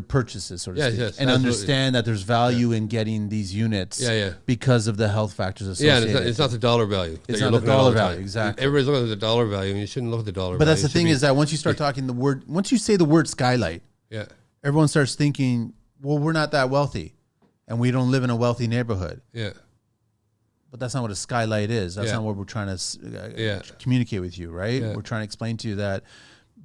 purchases, so to Yes, speak, yes, and absolutely. understand that there's value in getting these units, Yeah. because of the health factors Yeah, associated. and it's not the dollar value. that It's you're not the looking at all dollar the value, time. exactly. Everybody's looking at the dollar value, and you shouldn't look at the dollar But value. that's the It should thing be- is that once you start talking once you say the word skylight, yeah, everyone starts thinking, well, we're not that wealthy, and we don't live in a wealthy neighborhood. yeah, But that's not what a skylight is. That's Yeah. not what we're trying to Yeah. communicate with you, right? Yeah. We're trying to explain to you that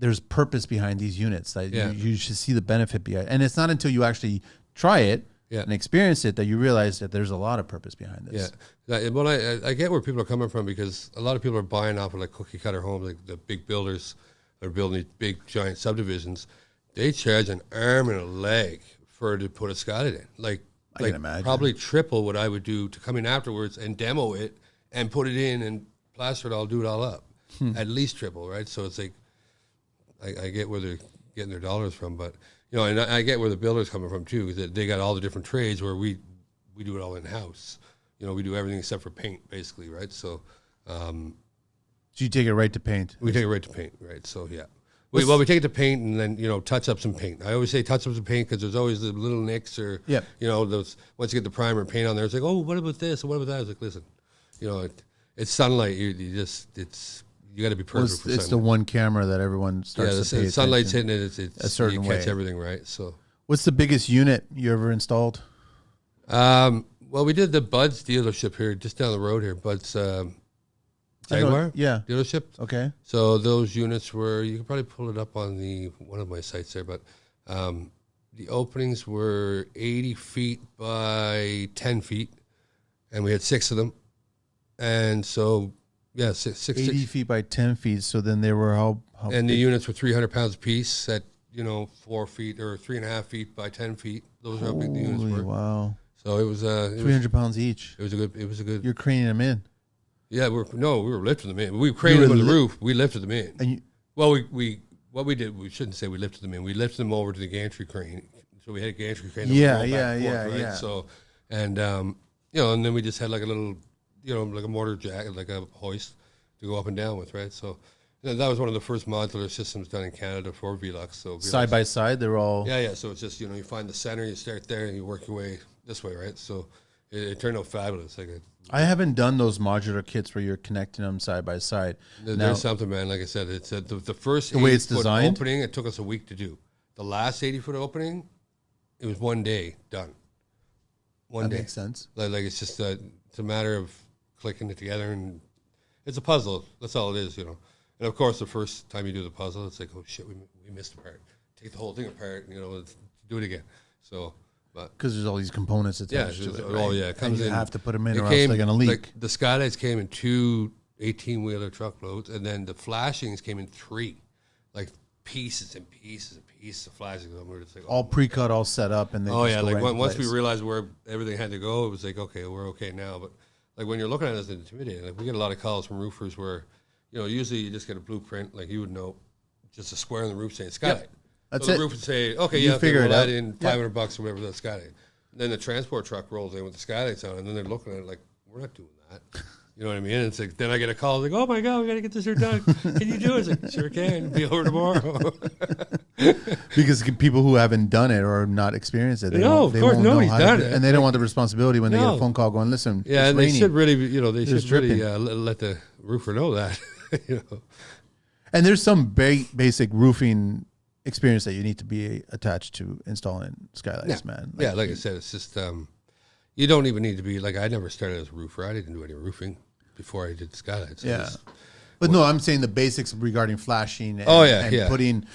there's purpose behind these units, that Yeah. you should see the benefit behind. And it's not until you actually try it Yeah. and experience it that you realize that there's a lot of purpose behind this. yeah. Well, I get where people are coming from because a lot of people are buying off of like cookie cutter homes, like the big builders that are building these big giant subdivisions. They charge an arm and a leg to put a skylight in. Like can imagine. probably triple what I would do to come in afterwards and demo it and put it in and plaster it all, do it all up. At least triple, right? So it's like I get where they're getting their dollars from, but and I get where the builder's coming from too. That they got all the different trades where we do it all in house. We do everything except for paint, basically, right? So So you take it right to paint. we take it right to paint, right? So yeah. We take it to paint and then touch up some paint. I always say touch up some paint because there's always the little nicks or Yep. those. Once you get the primer and paint on there, it's like, oh, what about this? Or what about that? It's like, listen, it's sunlight. You got to be perfect It's for the sunlight. one camera that everyone starts Yeah, to pay the sunlight's attention. hitting it. It's a certain you catch way. everything right. So, What's the biggest unit you ever installed? well, we did the Bud's dealership here, just down the road here. Bud's Jaguar Yeah. dealership. Okay. So those units were, you can probably pull it up on one of my sites there, but the openings were 80 feet by 10 feet, and we had 6 of them. And so, yeah, 80 feet by 10 feet. So then they were how and big? the units were 300 pounds a piece at, 4 feet or 3.5 feet by 10 feet. Those are how big the units Holy were. wow. So it was 300 pounds each. It was a good. You're craning them in. Yeah, we were lifting them in. We craned them on the roof. We lifted them in. And Well, what we did, we shouldn't say we lifted them in. We lifted them over to the gantry crane. So we had a gantry crane. That would roll back and forth, right? yeah. So, and and then we just had like a little, like a mortar jack, like a hoist to go up and down with, right? So that was one of the first modular systems done in Canada for Velux. So Velux, side by side, they're all. yeah. So it's just you find the center, you start there, and you work your way this way, right? So it turned out fabulous. I haven't done those modular kits where you're connecting them side by side. There's something, man. Like I said, it's the first the way it's 80-foot designed? opening. It took us a week to do. The last 80-foot opening, it was 1 day done. One That day makes sense. Like it's just it's a matter of clicking it together, and it's a puzzle. That's all it is, And of course, the first time you do the puzzle, it's like, oh shit, we missed a part. Take the whole thing apart, do it again. So. Because there's all these components attached to it. Right? Oh, yeah. It comes and you in. have to put them in or else they're going to leak. Like, the Skylights came in 2 18-wheeler truckloads, and then the flashings came in 3. Like, pieces and pieces and pieces of flashings. We're just like, all pre-cut, all set up. And they oh, just yeah. go Like, right into once place. we realized where everything had to go, it was like, okay, we're okay now. But, like, when you're looking at it, it's intimidating. Like, we get a lot of calls from roofers where, usually you just get a blueprint, like you would know, just a square on the roof saying Skylight. Yep. That's so it. the roof would say, okay, You figure it out. That in $500 or whatever, that's Skylight. Then the transport truck rolls in with the Skylights on, and then they're looking at it like, we're not doing that. You know what I mean? And it's like, then I get a call, like, oh my God, we got to get this here done. Can you do it? It's like, sure can. Be over tomorrow. Because people who haven't done it or not experienced it, they of course, won't nobody's know done it. And they don't want the responsibility when they get a phone call going, listen, yeah, it's and raining. they should really, really dripping. let the roofer know that. And there's some basic roofing experience that you need to be attached to installing Skylights, man. Like I said, it's just you don't even need to be like I never started as a roofer. I didn't do any roofing before I did Skylights. Yeah. But no, I'm saying the basics regarding flashing and putting,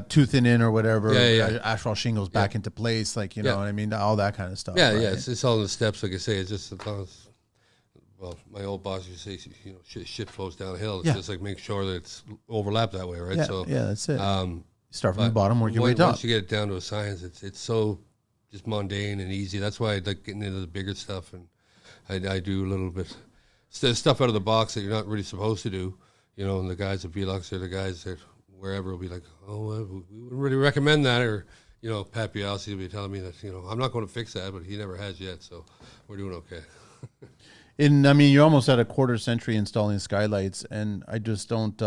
toothing in or whatever, asphalt shingles back into place, like, you know what I mean? All that kind of stuff. Yeah, right? yeah. It's all in the steps, like I say. It's just as long as, well, my old boss used to say, shit flows downhill. It's just like make sure that it's overlapped that way, right? Yeah, so that's it. Start from the bottom, work your way top. Once you get it down to a science, it's so just mundane and easy. That's why I like getting into the bigger stuff, and I do a little bit stuff out of the box that you're not really supposed to do. And the guys at Velux or the guys that wherever will be like, oh, we wouldn't really recommend that, or Pat Bialsi will be telling me that I'm not going to fix that, but he never has yet, so we're doing okay. And I mean, you're almost at a quarter century installing Skylights, and I just don't.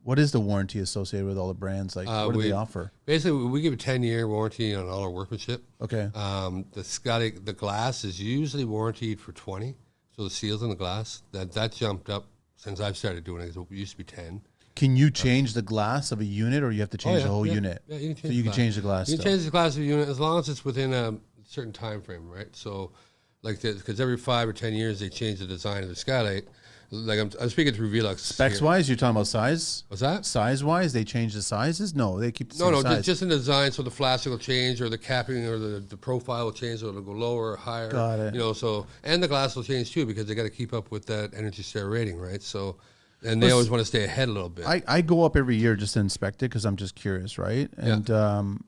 What is the warranty associated with all the brands? Like, what do they offer? Basically, we give a 10-year warranty on all our workmanship. Okay. The glass is usually warranted for 20, so the seals on the glass that jumped up since I've started doing it. It used to be 10. Can you change the glass of a unit, or you have to change the whole unit? Yeah, you can change. So you can change the glass. You can change the glass of a unit as long as it's within a certain time frame, right? So. Like, because every 5 or 10 years they change the design of the Skylight. Like I'm speaking through Velux. Specs wise, you're talking about size. What's that? Size wise, they change the sizes. No, they keep the same size. Just in the design. So the flashing will change, or the capping, or the profile will change, so it'll go lower or higher. Got it. So and the glass will change too because they got to keep up with that Energy Star rating, right? So, and they always want to stay ahead a little bit. I go up every year just to inspect it because I'm just curious, right? And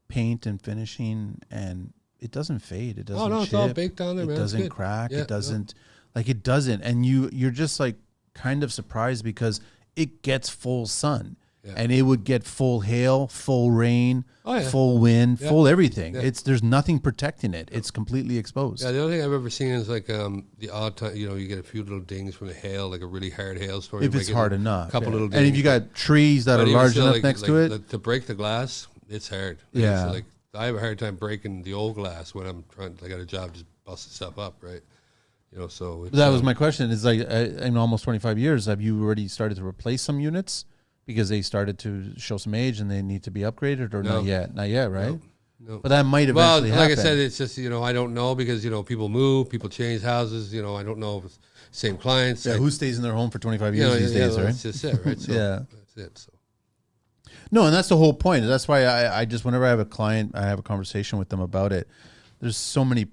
paint and finishing and. It doesn't fade. It doesn't chip. It's all baked down there, man. It doesn't crack. It doesn't, it doesn't. And you're just like kind of surprised because it gets full sun. Yeah. And it would get full hail, full rain, full wind, full everything. Yeah. There's nothing protecting it. It's completely exposed. Yeah, the only thing I've ever seen is like the odd time, you get a few little dings from the hail, like a really hard hailstorm. If it's hard enough. A couple little dings. And if you got trees that are large enough next to it. To break the glass, it's hard. Yeah. So I have a hard time breaking the old glass when I'm trying. I got a job just busting stuff up, right? So it's, that was my question. Is like in almost 25 years, have you already started to replace some units because they started to show some age and they need to be upgraded, or not yet? Not yet, right? No. But that might eventually happen. Like I said, it's just I don't know because people move, people change houses. I don't know if it's same clients. Yeah, who stays in their home for 25 years these days, right? That's just it, right? So yeah, that's it. So. No, and that's the whole point. That's why I just, whenever I have a client, I have a conversation with them about it. There's so many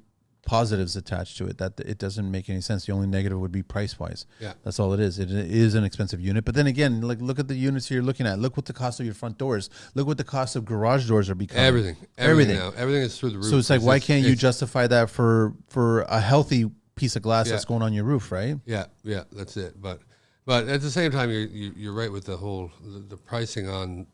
positives attached to it that it doesn't make any sense. The only negative would be price wise. Yeah. That's all it is. It is an expensive unit. But then again, like, look at the units you're looking at. Look what the cost of your front doors. Look what the cost of garage doors are becoming. Everything now. Everything is through the roof. So it's like, why can't you justify that for a healthy piece of glass that's going on your roof, right? Yeah, that's it. But at the same time, you're right with the pricing on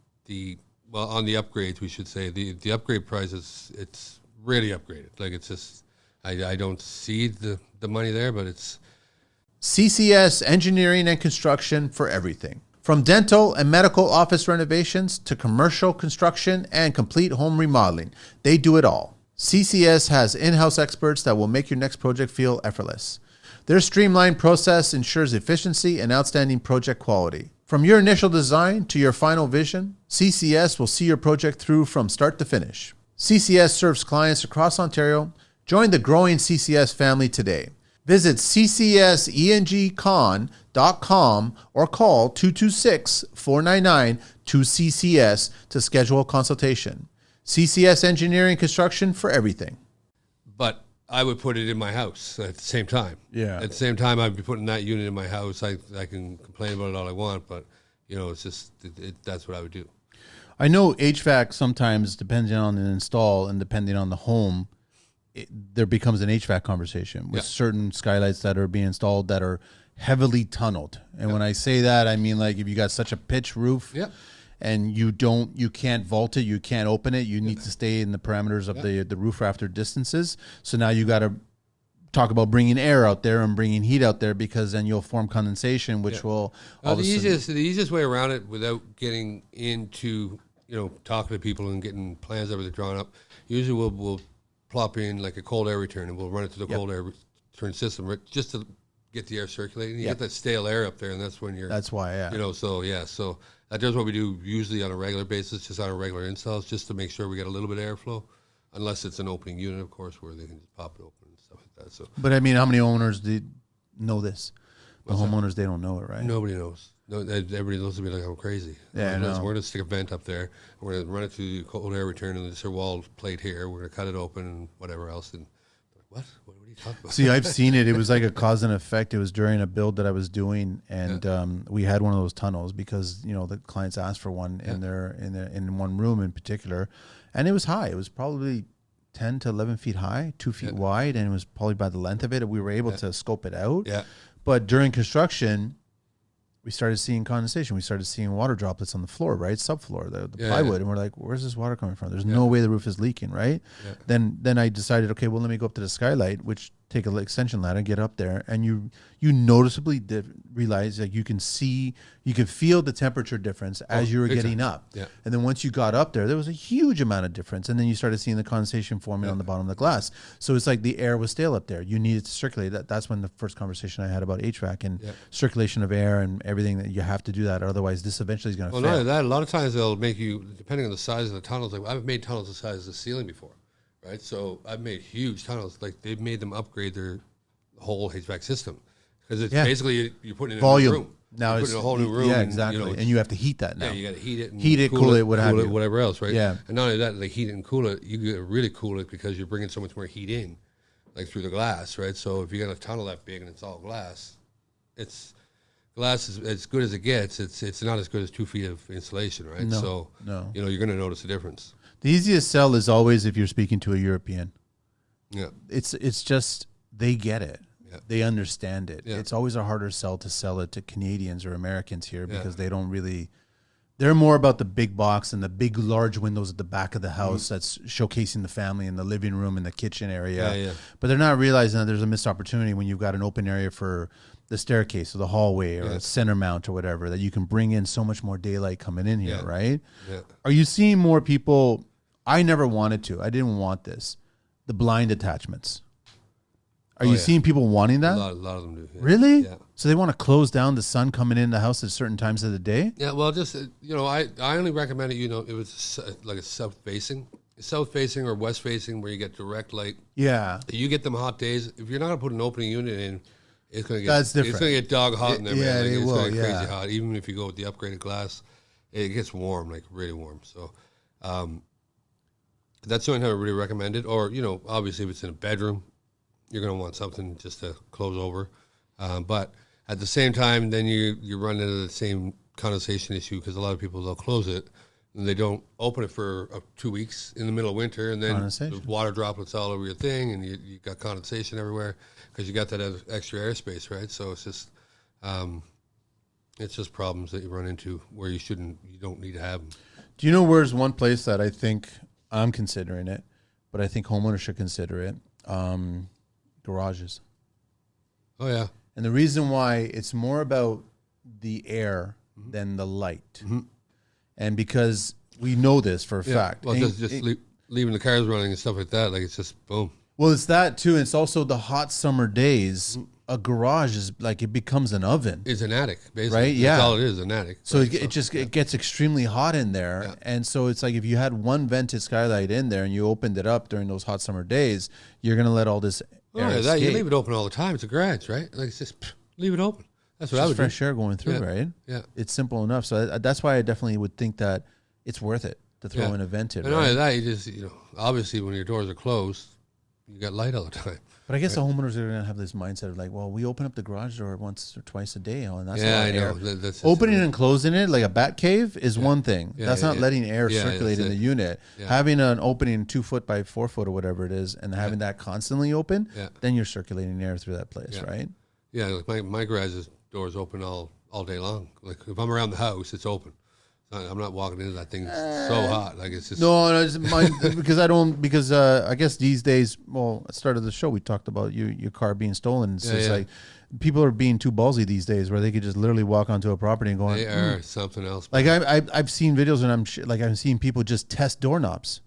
on the upgrades. We should say the upgrade price it's really upgraded. Like, it's just I don't see the money there, but it's CCS Engineering and Construction for everything. From dental and medical office renovations to commercial construction and complete home remodeling, they do it all. CCS has in-house experts that will make your next project feel effortless. Their streamlined process ensures efficiency and outstanding project quality. From your initial design to your final vision, CCS will see your project through from start to finish. CCS serves clients across Ontario. Join the growing CCS family today. Visit ccsengcon.com or call 226-499-2CCS to schedule a consultation. CCS Engineering Construction for everything. But I would put it in my house at the same time. Yeah. At the same time, I'd be putting that unit in my house. I can complain about it all I want, but it's just that's what I would do. I know HVAC sometimes, depending on the install and depending on the home, there becomes an HVAC conversation with certain skylights that are being installed that are heavily tunneled. And when I say that, I mean, like, if you got such a pitch roof and you can't vault it, you can't open it, you need to stay in the parameters of the roof rafter distances. So now you got to talk about bringing air out there and bringing heat out there, because then you'll form condensation, which will the easiest way around it, without getting into talking to people and getting plans that are drawn up, usually we'll plop in like a cold air return, and we'll run it to the cold air return system just to get the air circulating. You get that stale air up there, and that's when that's why so that's what we do usually on a regular basis, just on our regular installs, just to make sure we get a little bit of airflow, unless it's an opening unit, of course, where they can just pop it open and stuff like that. So, but I mean, how many owners know this? The homeowners, they don't know it, right? Nobody knows. No, everybody looks at me like I'm crazy. Yeah, we're going to stick a vent up there. We're going to run it through the cold air return, and this wall plate here. We're going to cut it open and whatever else. And what are you talking about? See, I've seen it. It was like a cause and effect. It was during a build that I was doing, and we had one of those tunnels because the clients asked for one in one room in particular, and it was high. It was probably 10 to 11 feet high, 2 feet wide, and it was probably by the length of it. We were able to scope it out. Yeah. But during construction, we started seeing condensation. We started seeing water droplets on the floor, right? Subfloor, the plywood. And we're like, where's this water coming from? There's no way the roof is leaking, right? Yeah. Then I decided, okay, well, let me go up to the skylight, which take an extension ladder, get up there, and you noticeably realize, like, you can feel the temperature difference as you were getting up. Yeah. And then once you got up there was a huge amount of difference. And then you started seeing the condensation forming on the bottom of the glass. So it's like the air was stale up there. You needed to circulate. That's when the first conversation I had about HVAC and circulation of air and everything, that you have to do that. Otherwise, this eventually is going to fail. Well, not only that, a lot of times they'll make you, depending on the size of the tunnels, like I've made tunnels the size of the ceiling before. Right, so I've made huge tunnels. Like, they've made them upgrade their whole HVAC system, because it's basically you're putting in volume. A new room. Now you're it's putting a whole new room. Yeah, exactly. And you have to heat that now. Yeah, you got to heat it, and cool it, whatever else, right? Yeah. And not only that, like, heat it and cool it, you get really cool it because you're bringing so much more heat in, like through the glass, right? So if you got a tunnel that big and it's all glass, glass is as good as it gets. It's not as good as 2 feet of insulation, right? No. You're going to notice a difference. The easiest sell is always if you're speaking to a European. Yeah, it's just they get it. Yeah. They understand it. Yeah. It's always a harder sell to sell it to Canadians or Americans here, because they don't really. They're more about the big box and the big, large windows at the back of the house that's showcasing the family in the living room and the kitchen area. Yeah. But they're not realizing that there's a missed opportunity when you've got an open area for the staircase or the hallway or a center mount or whatever, that you can bring in so much more daylight coming in here, right? Yeah. Are you seeing more people? I never wanted to. I didn't want this. The blind attachments. Are you seeing people wanting that? A lot of them do. Yeah. Really? Yeah. So they want to close down the sun coming in the house at certain times of the day? Yeah, well, just, I only recommend it, if it's like a south-facing or west-facing where you get direct light. Yeah. You get them hot days. If you're not going to put an opening unit in, it's going to get That's different. It's going to get dog hot in there, man. Yeah, Like, it it's will, going to get crazy hot, even if you go with the upgraded glass. it gets warm, like really warm. So that's the only time I really recommend it. Or, obviously if it's in a bedroom, you're going to want something just to close over. But at the same time, then you run into the same condensation issue because a lot of people, they'll close it and they don't open it for 2 weeks in the middle of winter, and then there's water droplets all over your thing, and you got condensation everywhere because you got that extra airspace, right? So it's just problems that you run into where you don't need to have them. Do you know where's one place that I think I'm considering it, but I think homeowners should consider it? Garages. Oh, yeah. And the reason why, it's more about the air than the light. And because we know this for a fact. Well, leaving the cars running and stuff like that, like it's just boom. Well, it's that too. It's also the hot summer days. A garage is like, it becomes an oven. It's an attic, basically. Right? Yeah. That's all it is, an attic. So right? It gets extremely hot in there. Yeah. And so it's like if you had one vented skylight in there and you opened it up during those hot summer days, you're going to let all this air escape. You leave it open all the time. It's a garage, right? Like it's just leave it open. That's what I would do. Fresh air going through, right? Yeah. It's simple enough. So that's why I definitely would think that it's worth it to throw in a vented. And not only that, you just, obviously when your doors are closed, you got light all the time. But I guess the homeowners are going to have this mindset of like, well, we open up the garage door once or twice a day, and that's a lot of air. That's opening and closing it like a bat cave is one thing. That's not letting air circulate in the unit. Having an opening 2 foot by 4 foot or whatever it is, and having that constantly open, then you're circulating air through that place, right? Yeah, like my garage's door is open all day long. Like if I'm around the house, it's open. I'm not walking into that thing so hot. Like it's just it's mine because I guess these days. Well, at the start of the show, we talked about your car being stolen. It's like people are being too ballsy these days, where they could just literally walk onto a property and go. They are something else. Like I've seen videos and I'm seeing people just test doorknobs,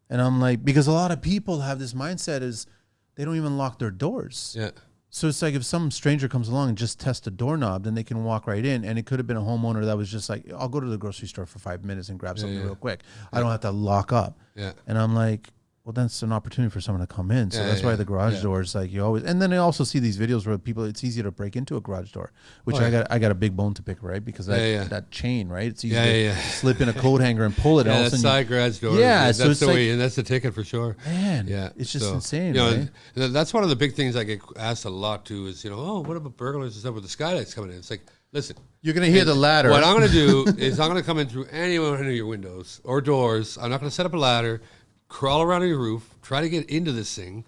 and I'm like, because a lot of people have this mindset is they don't even lock their doors. Yeah. So it's like if some stranger comes along and just tests a doorknob, then they can walk right in. And it could have been a homeowner that was just like, I'll go to the grocery store for 5 minutes and grab something real quick. I don't have to lock up. Yeah. And I'm like, well, that's an opportunity for someone to come in. So that's why the garage doors, like you always, and then I also see these videos where people, it's easier to break into a garage door, which I got a big bone to pick, right? Because that to right? It's easy to slip in a coat hanger and pull it. Yeah, that side garage door. Yeah, that's the way, and that's the ticket for sure. Man, it's just insane, right? That's one of the big things I get asked a lot too is, what about burglars and stuff with the skylights coming in? It's like, listen. You're going to hear the ladder. What I'm going to do is I'm going to come in through any one of your windows or doors. I'm not going to set up a ladder. Crawl around on your roof, try to get into this thing.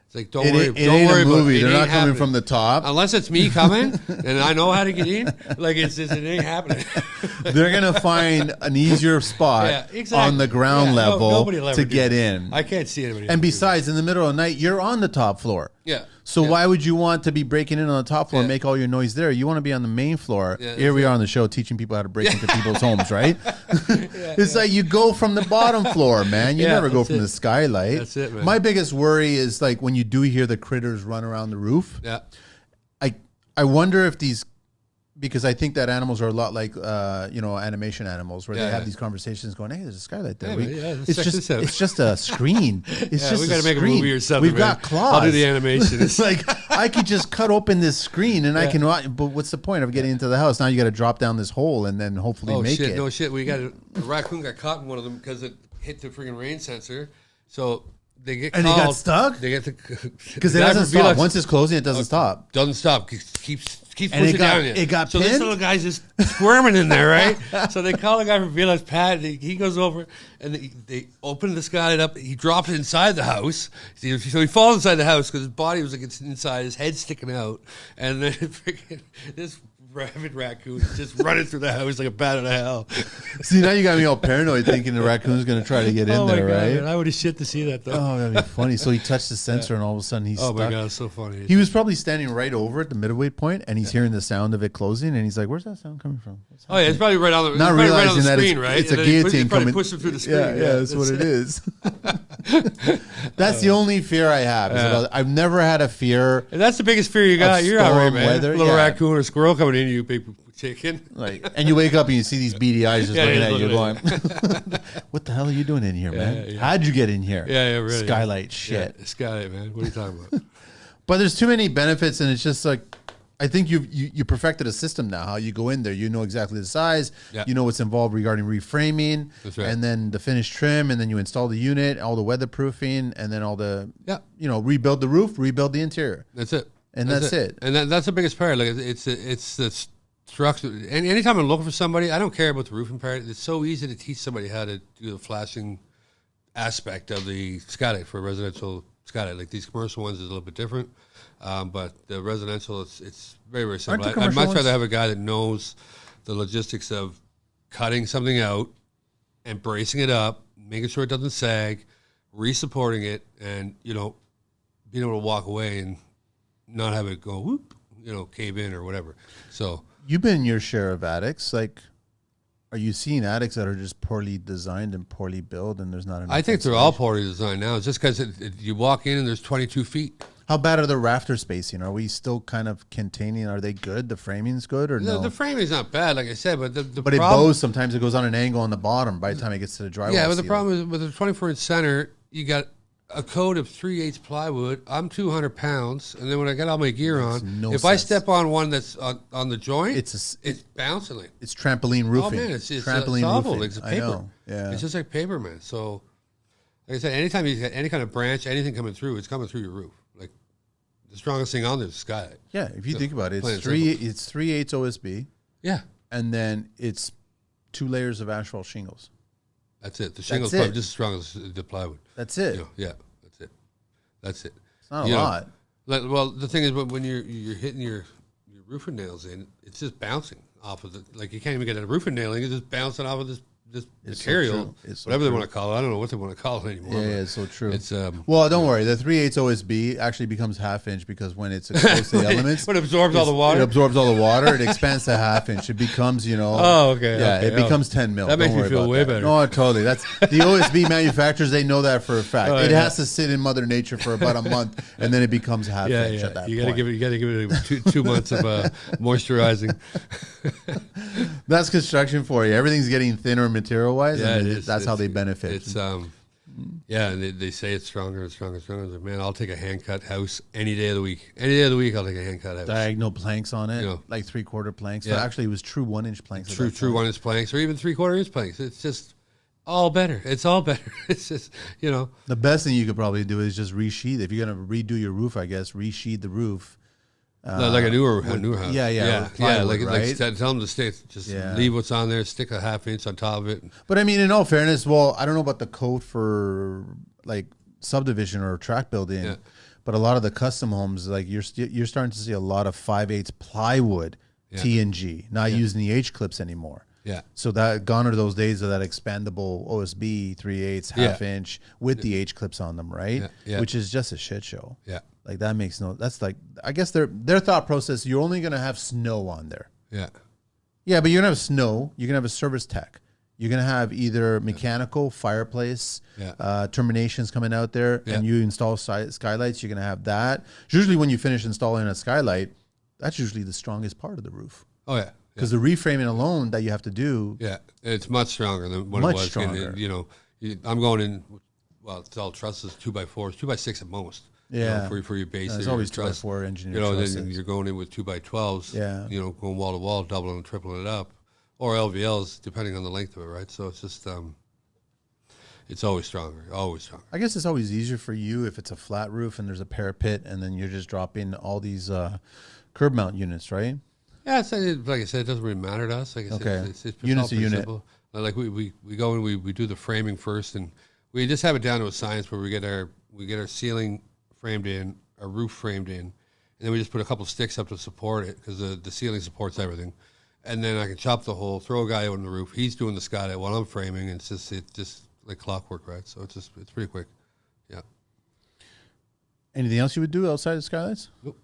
It's like, don't worry about it. They're not coming from the top. Unless it's me coming and I know how to get in, like it ain't happening. They're going to find an easier spot on the ground level to get in. I can't see anybody. And besides, in the middle of the night, you're on the top floor. Yeah. So why would you want to be breaking in on the top floor and make all your noise there? You want to be on the main floor. Here we are on the show teaching people how to break into people's homes, right? It's like you go from the bottom floor, man. You never go from the skylight. That's it, man. My biggest worry is like when you do hear the critters run around the roof. Yeah. I wonder if these, because I think that animals are a lot like animation animals where they have these conversations going, hey, there's a skylight there. It's just a screen. It's just we got to make a movie or something. We've got claws. I'll do the animation. It's like I could just cut open this screen and I can watch, but what's the point of getting into the house? Now you got to drop down this hole and then hopefully make it. No shit. The raccoon got caught in one of them because it hit the freaking rain sensor. So they get called. And he got stuck? They get because it doesn't stop. Once it's closing, it doesn't stop. Doesn't stop. Keeps pushing down. It got so pinned? this little guy's just squirming in there, right? So they call the guy from Vila's pad. He goes over and they open the skylight up. He drops inside the house. So he falls inside the house because his body was like it's inside, his head sticking out, and then freaking this rabid raccoon just running through the house like a bat out of hell. See, now you got me all paranoid thinking the raccoon's going to try to get in there, God, right? Man, I would have shit to see that, though. Oh, that'd be funny. So he touched the sensor and all of a sudden he's stuck. Oh, my God, it's so funny. He was probably standing right over at the midway point and he's hearing the sound of it closing and he's like, where's that sound coming from? Oh, yeah, it's probably right on the, Not realizing that screen, right? It's a guillotine coming. Push it through the screen. Yeah, that's what it is. That's the only fear I have. I've never had a fear. And that's the biggest fear you got. You're all right, man. Weather. Little raccoon or squirrel coming into you, big chicken. And you wake up and you see these beady eyes just looking at you going, what the hell are you doing in here, man? How'd you get in here? Yeah, really. Skylight shit. Skylight, man. What are you talking about? But there's too many benefits and it's just like, I think you perfected a system now. How you go in there, you know exactly the size, you know what's involved regarding reframing, That's right. and then the finished trim, and then you install the unit, all the weatherproofing, and then all the rebuild the roof, rebuild the interior. That's it. And that's it. And that's the biggest part. Like it's the structure. And anytime I'm looking for somebody, I don't care about the roofing part. It's so easy to teach somebody how to do the flashing aspect of the skylight for a residential skylight. Like these commercial ones is a little bit different, but the residential it's very, very simple. I'd much rather have a guy that knows the logistics of cutting something out and bracing it up, making sure it doesn't sag, re-supporting it, and being able to walk away and not have it go whoop, cave in or whatever. So you've been in your share of attics. Like, are you seeing attics that are just poorly designed and poorly built, and there's not enough? I think they're all poorly designed now. It's just because you walk in and there's 22 feet. How bad are the rafter spacing? Are we still kind of containing? Are they good? The framing's good or no? The framing's not bad, like I said, but but it bows sometimes. It goes on an angle on the bottom by the time it gets to the drywall. Yeah, but the problem is with the 24-inch center, you got a coat of 3/8 plywood. I'm 200 pounds, and then when I got all my gear on, if I step on one that's on the joint, it's bouncing. It's trampoline roofing. Oh man, it's trampoline awful. roofing. It's paper. I know. Yeah, it's just like paper, man. So, like I said, anytime you get any kind of branch, anything coming through, it's coming through your roof. Like the strongest thing on there is skylight. Yeah, if you think about it, it's 3/8 OSB. Yeah, and then it's 2 layers of asphalt shingles. That's it. The shingle's probably just as strong as the plywood. That's it. Yeah, that's it. That's it. It's not a lot. Well, the thing is, when you're hitting your roofing nails in, it's just bouncing off of the. Like you can't even get a roofing nailing; it's just bouncing off of this material, whatever they want to call it. I don't know what they want to call it anymore. Yeah, it's so true. It's well, don't worry. The 3/8 OSB actually becomes half-inch because when it's exposed to the elements, when it absorbs all the water, it absorbs all the water. It expands to half-inch. It becomes, Oh, okay. Yeah, okay. it becomes 10 mil. That makes me feel way better. No, totally. That's the OSB manufacturers. They know that for a fact. It has to sit in Mother Nature for about a month, and then it becomes half-inch at that point. You got to give it 2 months of moisturizing. That's construction for you. Everything's getting thinner material-wise. Yeah. That's how they benefit. It's and they say it's stronger and stronger and stronger. Like, man, I'll take a hand cut house any day of the week. Any day of the week, I'll take a hand cut house. Diagonal planks on it, like 3/4 planks. Yeah. But actually, it was true 1-inch planks. True 1-inch planks, or even 3/4-inch planks. It's just all better. It's all better. It's just The best thing you could probably do is just resheath. If you're gonna redo your roof, I guess resheath the roof. Like a newer house. Yeah. Plywood, right? Tell them to stick. Just leave what's on there. Stick a half-inch on top of it. But I mean, in all fairness, well, I don't know about the code for like subdivision or tract building, but a lot of the custom homes, like you're starting to see a lot of 5/8 plywood TNG, not using the H clips anymore. Yeah. So that gone are those days of that expandable OSB 3/8 half-inch with the H clips on them, right? Yeah. Which is just a shit show. Yeah. Like that makes that's like, I guess their thought process, you're only going to have snow on there. Yeah. Yeah, but you're going to have snow. You're going to have a service tech. You're going to have either mechanical, fireplace, terminations coming out there, and you install skylights, you're going to have that. Usually when you finish installing a skylight, that's usually the strongest part of the roof. Oh, yeah. Because the reframing alone that you have to do. Yeah, it's much stronger than what it was. Stronger. I'm going in, well, it's all trusses, 2x4s, 2x6 at most. Yeah, for your base. It's always 2x4 engineered. Then you're going in with 2x12s. Yeah, going wall to wall, doubling and tripling it up, or LVLs depending on the length of it, right? So it's just it's always stronger, always stronger. I guess it's always easier for you if it's a flat roof and there's a parapet, and then you're just dropping all these curb mount units, right? Yeah, like I said, it doesn't really matter to us. Like I said, it's unit's a unit. Simple. Like we go and we do the framing first, and we just have it down to a science where we get our ceiling framed in, our roof framed in, and then we just put a couple sticks up to support it because the ceiling supports everything. And then I can chop the hole, throw a guy out on the roof. He's doing the skylight while I'm framing, and it's just like clockwork, right? So it's pretty quick. Yeah. Anything else you would do outside of skylights? Nope.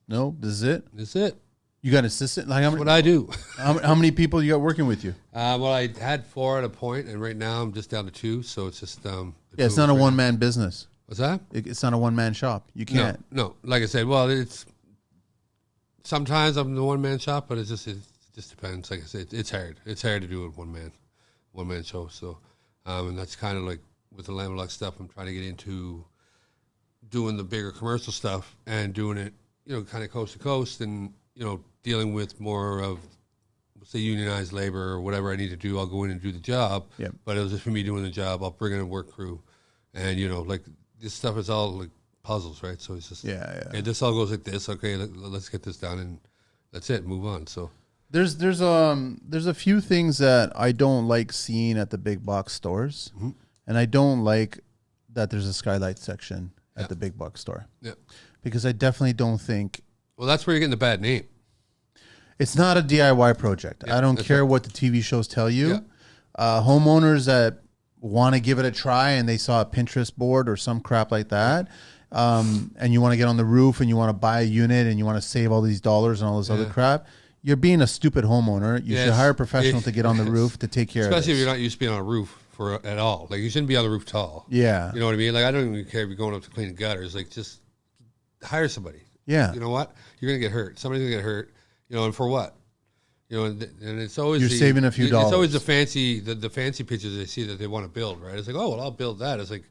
No, this is it. That's it. You got an assistant? Like That's what I do. How many people you got working with you? Well, I had 4 at a point, and right now I'm just down to 2. So it's just it's not a one-man business. What's that? It's not a one-man shop. You can't. No. Like I said, well, it's sometimes I'm the one-man shop, but it just depends. Like I said, it's hard. It's hard to do it one-man show. So, and that's kind of like with the Lamb stuff. I'm trying to get into doing the bigger commercial stuff and doing it, kind of coast to coast, and dealing with more of, say, unionized labor or whatever I need to do, I'll go in and do the job. Yep. But it was just for me doing the job. I'll bring in a work crew, and like this stuff is all like puzzles, right? So it's just okay, this all goes like this. Okay, let's get this done, and that's it. Move on. So there's a few things that I don't like seeing at the big box stores, and I don't like that there's a Skylights section at the big box store. Yeah, because I definitely don't think. Well, that's where you're getting the bad name. It's not a DIY project. I don't care what the TV shows tell you. Homeowners that want to give it a try and they saw a Pinterest board or some crap like that, and you want to get on the roof and you want to buy a unit and you want to save all these dollars and all this other crap, you're being a stupid homeowner. You should hire a professional to get on the roof to take care of it. Especially if you're not used to being on a roof at all. Like, you shouldn't be on the roof at all. Yeah. You know what I mean? Like, I don't even care if you're going up to clean the gutters. Like, just hire somebody. Yeah. You know what? You're going to get hurt. Somebody's going to get hurt. And for what? And it's always you're saving a few dollars. It's always the fancy pictures they see that they want to build, right? It's like, oh, well, I'll build that. It's like,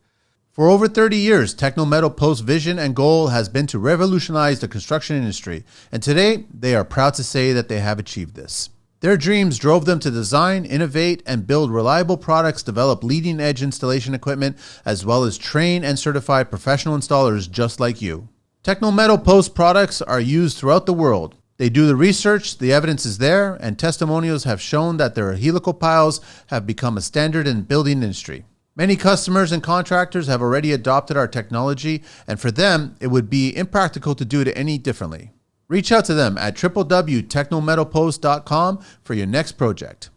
for over 30 years, Technometal Post's vision and goal has been to revolutionize the construction industry, and today they are proud to say that they have achieved this. Their dreams drove them to design, innovate, and build reliable products, develop leading-edge installation equipment, as well as train and certify professional installers just like you. Technometal Post products are used throughout the world. They do the research, the evidence is there, and testimonials have shown that their helical piles have become a standard in the building industry. Many customers and contractors have already adopted our technology, and for them, it would be impractical to do it any differently. Reach out to them at www.technometalpost.com for your next project.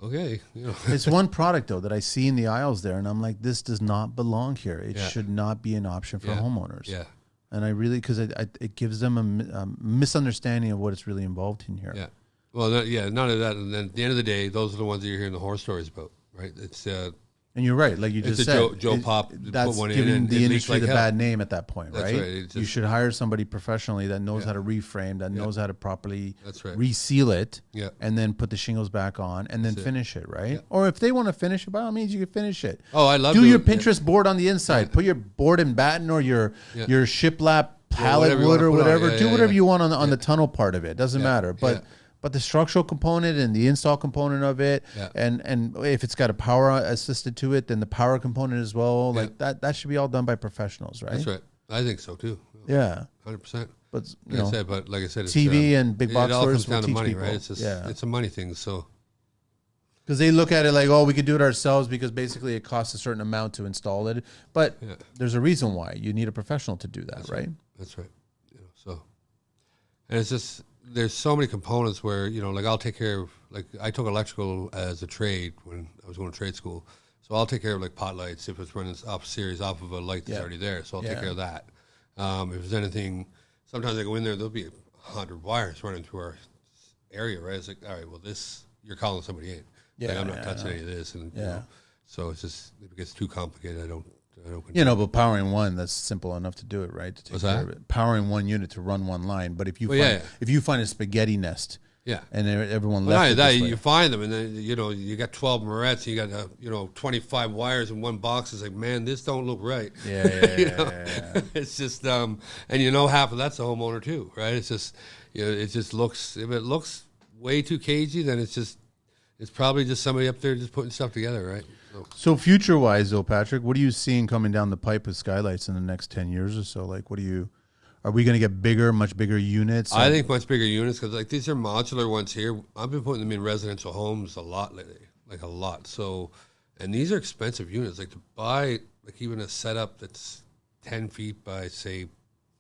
Okay. It's one product, though, that I see in the aisles there, and I'm like, this does not belong here. It should not be an option for homeowners. Yeah. And I really, because it gives them a misunderstanding of what is really involved in here. Yeah. Well, none of that. And then at the end of the day, those are the ones that you're hearing the horror stories about, right? It's and you're right, like you just said. Joe Pop that's put one giving in the industry the bad name at that point, that's right? You should hire somebody professionally that knows how to reframe, that knows how to properly reseal it, and then put the shingles back on, and then finish it, right? Yeah. Or if they want to finish it, by all means, you can finish it. Oh, I love do your Pinterest board on the inside. Put your board and batten or your shiplap pallet wood or whatever. Do whatever you want on the tunnel part of it. Doesn't matter, but the structural component and the install component of it, and if it's got a power assisted to it, then the power component as well, like that should be all done by professionals, right? That's right. I think so too. Yeah, 100%. But like I said, it's, TV and big box stores will teach money, people. Right? It's just, it's a money thing. So because they look at it like, oh, we could do it ourselves because basically it costs a certain amount to install it, but there's a reason why you need a professional to do that, right? That's right. So, and it's just. There's so many components where, like I'll take care of, like I took electrical as a trade when I was going to trade school. So I'll take care of like pot lights if it's running off series off of a light that's already there. So I'll take care of that. If there's anything, sometimes I go in there, there'll be 100 wires running through our area, right? It's like, all right, well you're calling somebody in. Yeah. Like, I'm not touching any of this. And, so it's just, if it gets too complicated, I don't. But powering one, that's simple enough to do it, right? To take care of it. Powering one unit to run one line. But if you if you find a spaghetti nest, and everyone left it this way. You find them, and then you got 12 morettes, you got 25 wires in one box. It's like, man, this don't look right. Yeah. It's just and half of that's the homeowner too, right? It's just it just looks, if it looks way too cagey, then it's probably just somebody up there just putting stuff together, right? So future-wise, though, Patrick, what are you seeing coming down the pipe with Skylights in the next 10 years or so? Like, are we going to get bigger, much bigger units? I think much bigger units because, like, these are modular ones here. I've been putting them in residential homes a lot lately, like a lot. So, and these are expensive units. Like, to buy, like, even a setup that's 10 feet by, say,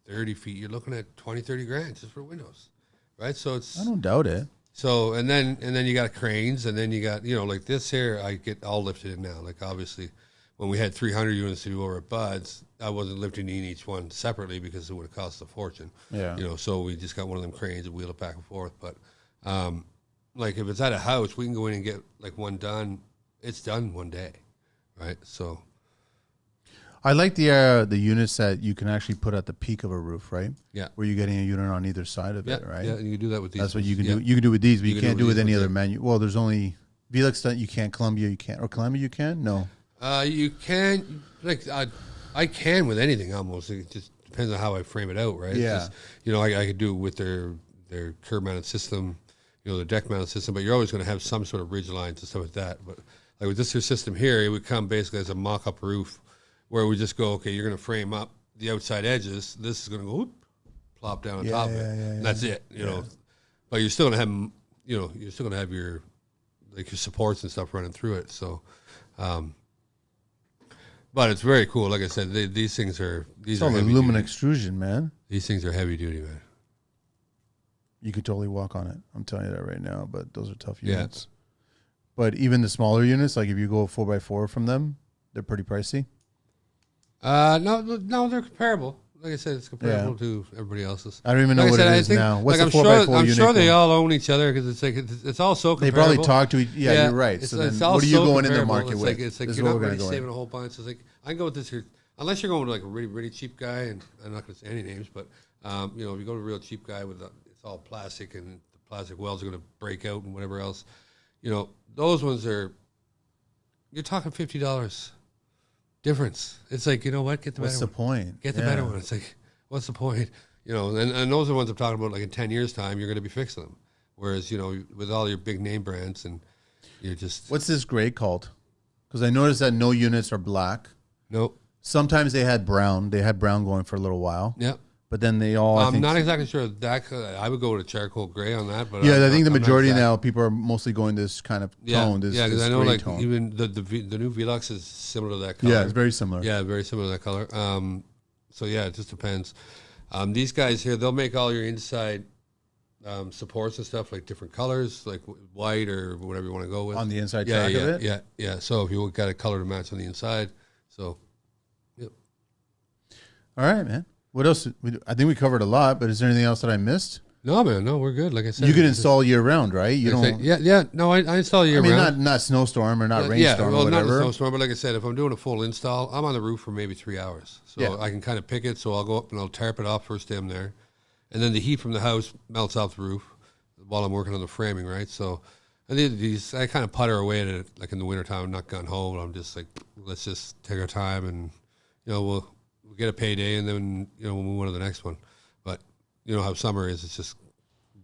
30 feet, you're looking at 20, 30 grand just for windows, right? So it's... I don't doubt it. So, and then you got cranes, and then you got, like this here, I get all lifted in now. Like, obviously, when we had 300 units to do over at Bud's, I wasn't lifting in each one separately because it would have cost a fortune. Yeah. So we just got one of them cranes and wheel it back and forth. But, like, if it's at a house, we can go in and get, like, one done. It's done one day, right? So... I like the units that you can actually put at the peak of a roof, right? Yeah. Where you're getting a unit on either side of it, right? Yeah, and you can do that with these. That's what you can do. You can do with these, but you can't do with any other menu. Well, there's only Velux that you can't, Columbia you can't, or Columbia you can? No. You can, like, I can with anything almost. It just depends on how I frame it out, right? Yeah. Just, I could do it with their their curb mounted system, their deck mounted system, but you're always going to have some sort of ridge lines and stuff like that. But like with this here system here, it would come basically as a mock up roof where we just go, okay, you're going to frame up the outside edges. This is going to go whoop, plop down on top of it. And that's it, you know. But you're still going to have, you're still going to have your supports and stuff running through it. So, but it's very cool. Like I said, these things are aluminum extrusion, man. These things are heavy duty, man. You could totally walk on it. I'm telling you that right now. But those are tough units. But even the smaller units, like if you go 4x4 from them, they're pretty pricey. No, they're comparable. Like I said, it's comparable to everybody else's. I don't even know what it is now. What's the 4x4 unit? I'm sure they all own each other because it's all so comparable. They probably talk to each other. Yeah, you're right. So then what are you going in the market with? It's like you're not really saving a whole bunch. It's like I can go with this here, unless you're going with like a really, really cheap guy, and I'm not going to say any names, but if you go to a real cheap guy with it's all plastic and the plastic welds are going to break out and whatever else, those ones are, you're talking $50 difference. It's like, you know what? Get the better one. What's the point? Get the better one. It's like, what's the point? And those are the ones I'm talking about, like in 10 years' time, you're going to be fixing them. Whereas, with all your big name brands and you're just... What's this gray called? Because I noticed that no units are black. Nope. Sometimes they had brown. They had brown going for a little while. Yep. But then they all... I'm not exactly sure that. I would go with a charcoal gray on that. But I think the majority now, people are mostly going this kind of tone. Yeah, because I know like tone. even the new Velux is similar to that color. Yeah, it's very similar. Yeah, very similar to that color. So yeah, it just depends. These guys here, they'll make all your inside supports and stuff like different colors, like white or whatever you want to go with. On the inside track of it? Yeah. So if you got a color to match on the inside. So, yep. All right, man. What else? I think we covered a lot, but is there anything else that I missed? No, man. No, we're good. Like I said, you can install year round, right? You don't. Yeah. No, I install year round. I mean, not snowstorm or not rainstorm or whatever. Not snowstorm, but like I said, if I'm doing a full install, I'm on the roof for maybe 3 hours, so I can kind of pick it. So I'll go up and I'll tarp it off first day I'm there, and then the heat from the house melts off the roof while I'm working on the framing, right? So I kind of putter away at it, like in the wintertime. I'm not gun ho. I'm just like, let's just take our time and we'll get a payday, and then we'll move on to the next one. But how summer is, it's just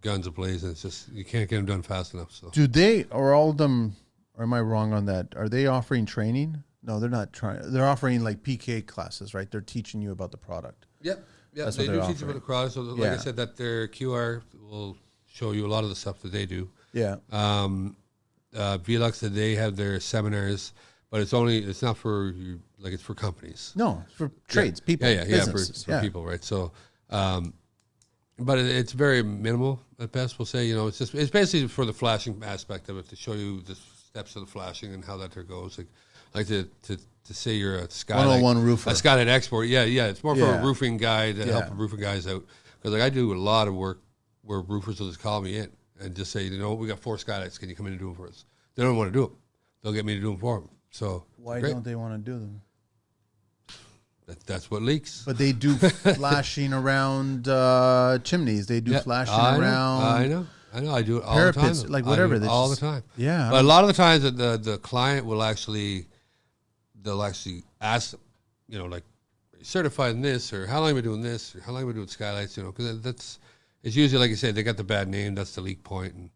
guns ablaze, and it's just you can't get them done fast enough. So do they, or all of them, or am I wrong on that? Are they offering training? No, they're not trying. They're offering like PK classes, right? They're teaching you about the product. Yep. They do teach you about the product. So like I said, that their QR will show you a lot of the stuff that they do. Yeah. Velux, that they have their seminars, but it's not for you, like it's for companies. No, it's for trades, people. For people, right? So, but it's very minimal at best. We'll say, it's basically for the flashing aspect of it, to show you the steps of the flashing and how that there goes. Like to say you're a Skylight 101 roofer, a Skylight expert. Yeah. It's more for a roofing guy to help the roofing guys out, because I do a lot of work where roofers will just call me in and just say, we got 4 Skylights. Can you come in and do them for us? They don't want to do them. They'll get me to do them for them. So why don't they want to do them? That's what leaks. But they do flashing around chimneys. They do flashing around. I know. I do it all the time. Like whatever. All the time. Yeah. But a lot of the times the client will they'll actually ask them, like, are you certified in this, or how long have you been doing this, or how long have you been doing Skylights, because it's usually, like you say, they got the bad name. That's the leak point, and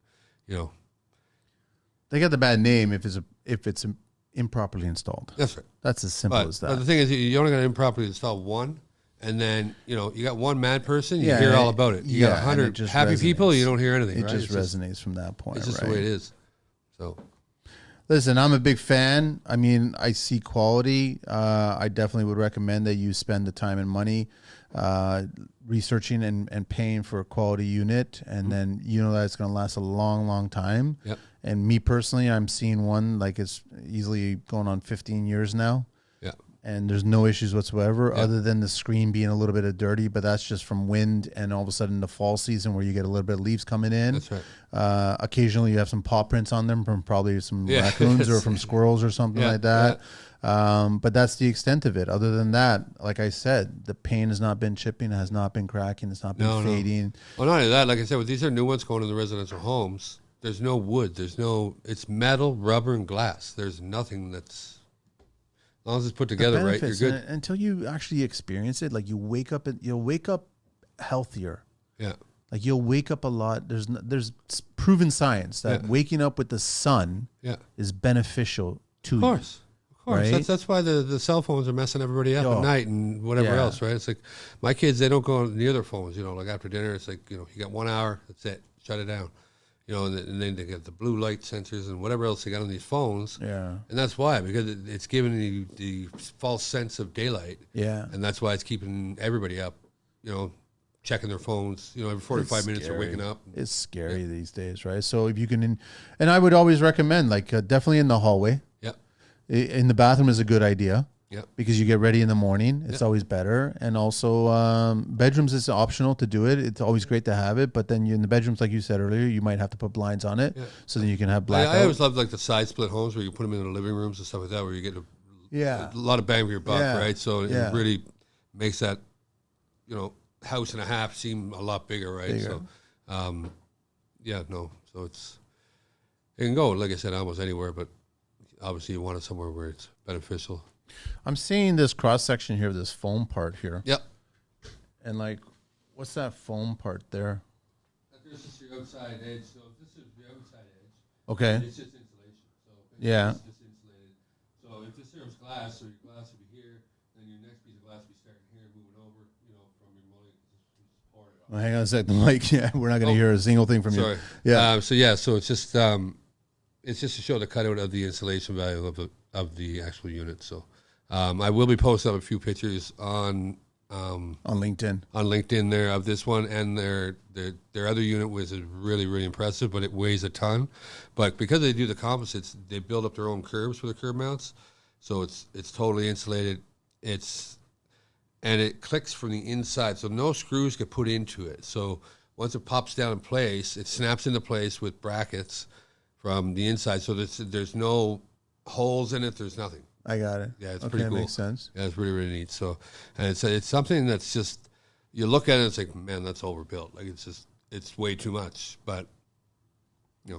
they got the bad name if it's improperly installed. That's right. That's as simple as that. But the thing is, you only got to improperly install one, and then you got one mad person, you hear all about it. You got 100 happy people, you don't hear anything. It just resonates from that point. It's just the way it is. So, listen, I'm a big fan. I mean, I see quality. I definitely would recommend that you spend the time and money researching and paying for a quality unit, and then that it's going to last a long, long time. Yep. And me personally, I'm seeing one like it's easily going on 15 years now. Yeah. And there's no issues whatsoever other than the screen being a little bit of dirty, but that's just from wind and all of a sudden the fall season where you get a little bit of leaves coming in. That's right. Occasionally you have some paw prints on them from probably some raccoons or from squirrels or something like that. Yeah. But that's the extent of it. Other than that, like I said, the paint has not been chipping, it has not been cracking, it's not been fading. Well, not only that, like I said, with these are new ones going in the residential homes, there's no wood. It's metal, rubber, and glass. There's nothing that's, as long as it's put together right, you're good. Until you actually experience it, like you'll wake up healthier. Yeah. Like you'll wake up a lot. There's proven science that waking up with the sun is beneficial to you. Of course. Right? That's why the cell phones are messing everybody up at night and whatever else, right? It's like my kids, they don't go near their phones, like after dinner, it's like, you got 1 hour, that's it, shut it down. And then they get the blue light sensors and whatever else they got on these phones. Yeah. And that's why, because it's giving you the false sense of daylight. Yeah. And that's why it's keeping everybody up, checking their phones, every 45 minutes they're waking up. It's scary these days, right? So if you can, and I would always recommend, like definitely in the hallway. Yeah. In the bathroom is a good idea. Yeah. Because you get ready in the morning. It's always better. And also bedrooms is optional to do it. It's always great to have it. But then in the bedrooms, like you said earlier, you might have to put blinds on it. Yeah. So then you can have blackout. I always loved like the side split homes where you put them in the living rooms and stuff like that, where you get a lot of bang for your buck, right? So it really makes that, house and a half seem a lot bigger, right? Bigger. So, so it can go, like I said, almost anywhere, but obviously you want it somewhere where it's beneficial. I'm seeing this cross section here, this foam part here. Yep. And like, what's that foam part there? This is your outside edge. So if this is your outside edge, okay, it's just insulation. So it's just insulated. So if this here was glass, so your glass would be here, then your next piece of glass would be starting here, moving over, from your mully, just pour it off. Well, hang on a second, Mike. Yeah, we're not going to hear a single thing from you. Yeah. So it's just to show the cutout of the insulation value of the actual unit. So. I will be posting up a few pictures on LinkedIn. On LinkedIn there of this one, and their other unit was really, really impressive, but it weighs a ton. But because they do the composites, they build up their own curbs for the curb mounts, so it's totally insulated. And it clicks from the inside, so no screws get put into it. So once it pops down in place, it snaps into place with brackets from the inside. So there's no holes in it. There's nothing. I got it. Yeah, it's pretty cool. That makes sense. Yeah, it's really, really neat. So, and it's something that's just, you look at it, it's like, man, that's overbuilt. Like it's way too much. But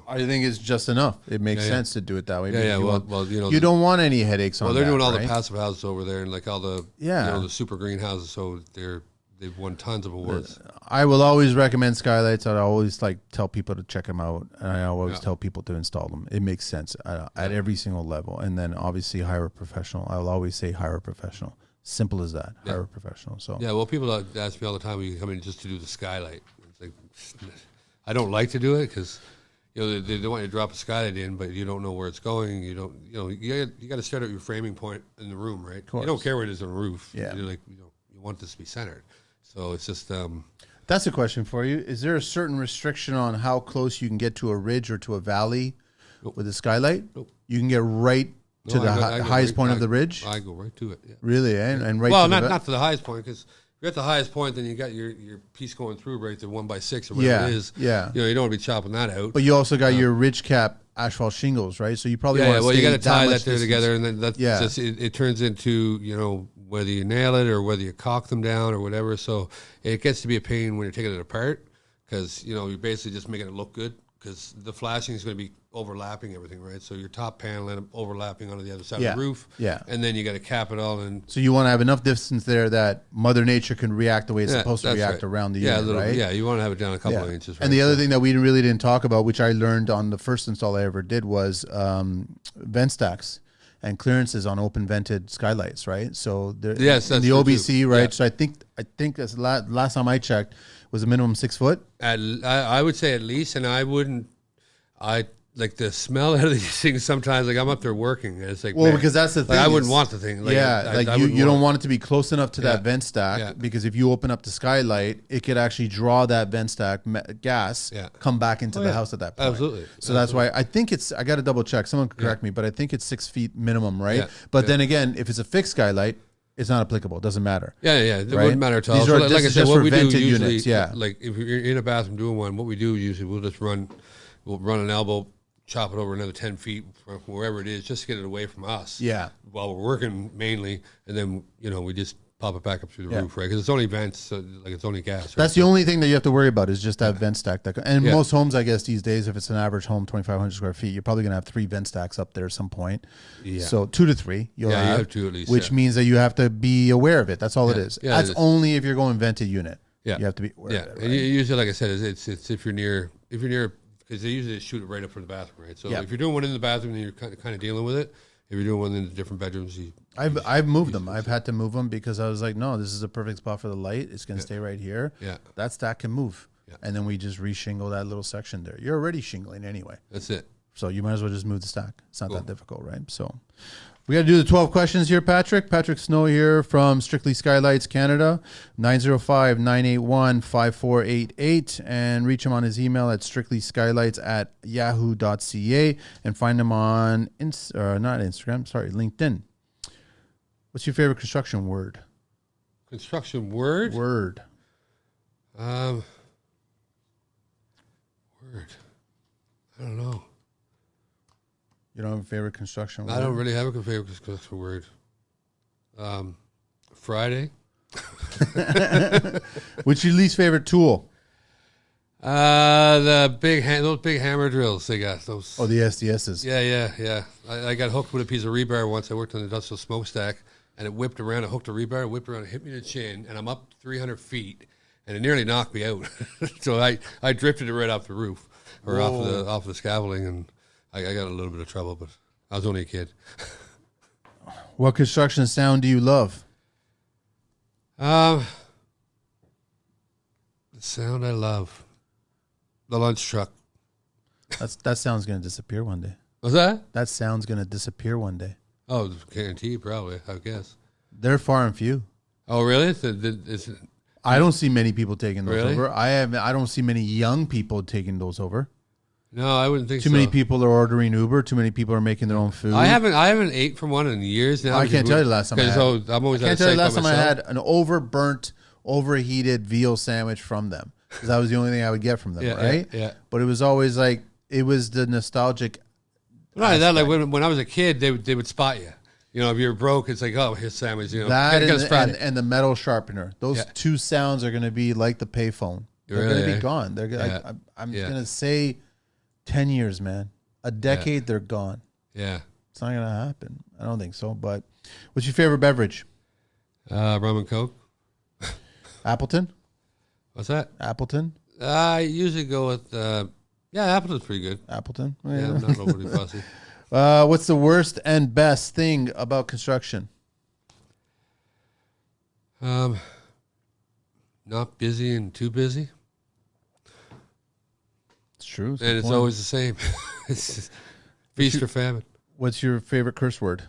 I think it's just enough. It makes sense to do it that way. Yeah, you don't want any headaches on that. Well, they're doing all the passive houses over there, and like all the the super greenhouses. So they've won tons of awards. I will always recommend Skylights. I always tell people to check them out, and I always tell people to install them. It makes sense at every single level. And then obviously hire a professional. I will always say hire a professional. Simple as that. Hire a professional. So well, people ask me all the time, "Will you come in just to do the skylight?" It's like, I don't like to do it because they want you to drop a skylight in, but you don't know where it's going. You don't. You got to start at your framing point in the room, right? You don't care where it is on the roof. Yeah. You want this to be centered. So it's just. That's a question for you. Is there a certain restriction on how close you can get to a ridge or to a valley with a skylight? Nope. You can get right to the highest point of the ridge? I go right to it. Yeah. Really, eh? And right. Well, not to the highest point, because if you're at the highest point, then you got your piece going through right to 1x6 or whatever it is. Yeah. You don't want to be chopping that out. But you also got your ridge cap asphalt shingles, right? So you probably want to you got to tie that there together, and then that's just, it turns into whether you nail it or whether you caulk them down or whatever. So it gets to be a pain when you're taking it apart, because you're basically just making it look good, because the flashing is going to be overlapping everything, right? So your top panel and overlapping onto the other side of the roof, and then you got to cap it all. And so you want to have enough distance there that Mother Nature can react the way it's supposed to react around the unit, right? Yeah, you want to have it down a couple of inches. Right? And the other thing that we really didn't talk about, which I learned on the first install I ever did, was vent stacks and clearances on open vented skylights, right? So in the OBC, right? Yeah. So I think that's last time I checked was a minimum 6 foot. I would say at least, and I like the smell out of these things sometimes. Like I'm up there working, and it's like, because that's the thing. I wouldn't want the thing. Like, you don't want it to be close enough to that vent stack, because if you open up the skylight, it could actually draw that vent stack gas, come back into the house at that point. Absolutely. So that's why I think I got to double check. Someone could correct me, but I think it's 6 feet minimum, right? Yeah. But then again, if it's a fixed skylight, it's not applicable. It doesn't matter. It wouldn't matter at all. These are like I said, what we do usually, units, like if you're in a bathroom doing one, what we do usually, we'll run an elbow, chop it over another 10 feet from wherever it is, just to get it away from us. Yeah. While we're working mainly, and then we just pop it back up through the roof, right? Because it's only vents, so it's only gas. Right? That's the only thing that you have to worry about is just that vent stack. And most homes, I guess these days, if it's an average home, 2,500 square feet, you're probably going to have 3 vent stacks up there at some point. Yeah. So 2 to 3, you'll have 2 at least, which means that you have to be aware of it. That's all it is. Yeah, that's only if you're going vented unit. Yeah. You have to be aware Yeah, of that, and right? usually, like I said, it's if you're near, because they usually shoot it right up from the bathroom, right? So Yeah. if you're doing one in the bathroom, then you're kind of dealing with it. If you're doing one in the different bedrooms, I've moved them. I've had to move them because I was like, no, this is a perfect spot for the light. It's going to stay right here. Yeah. That stack can move. Yeah. And then we just re-shingle that little section there. You're already shingling anyway. That's it. So you might as well just move the stack. It's not that difficult, right? So we got to do the 12 questions here, Patrick. Patrick Snow here from Strictly Skylights Canada, 905-981-5488. And reach him on his email at strictlyskylights@yahoo.ca and find him on, LinkedIn. What's your favorite construction word? Construction word? Word. Word. I don't know. You don't have a favorite construction word? I don't really have a favorite construction word. Friday. What's your least favorite tool? Those big hammer drills they got. Those. Oh, the SDSs. Yeah. I got hooked with a piece of rebar once. I worked on the industrial smokestack, and it whipped around. I hooked a rebar, whipped around, it hit me in the chin, and I'm up 300 feet, and it nearly knocked me out. So I drifted it right off the roof or off the scaffolding, and I got a little bit of trouble, but I was only a kid. What construction sound do you love? The sound I love. The lunch truck. That sound's going to disappear one day. What's that? That sound's going to disappear one day. Oh, guaranteed, probably, I guess. They're far and few. Oh, really? I don't see many people taking those Really? over. I don't see many young people taking those over. No, I wouldn't think so. Too many people are ordering Uber. Too many people are making their own food. I haven't ate from one in years now. I can't tell you the last time I had. So I'm always I can't tell you the last time I had an overheated veal sandwich from them. Because that was the only thing I would get from them, right? Yeah. But it was always like, it was the nostalgic. Right, that like when I was a kid, they would spot you. You know, if you're broke, it's like, oh, here's sandwich. You know, That get us Friday. and the metal sharpener. Those two sounds are going to be like the payphone. They're Really, going to be eh? gone. They're Yeah. I'm Yeah. going to say 10 years, man. A decade, they're gone. Yeah. It's not going to happen. I don't think so. But what's your favorite beverage? Rum and Coke. Appleton? What's that? Appleton? I usually go with, Appleton's pretty good. Appleton? Yeah, I'm not overly fussy. What's the worst and best thing about construction? Not busy and too busy. It's true. And it's always the same. It's just feast or famine. What's your favorite curse word?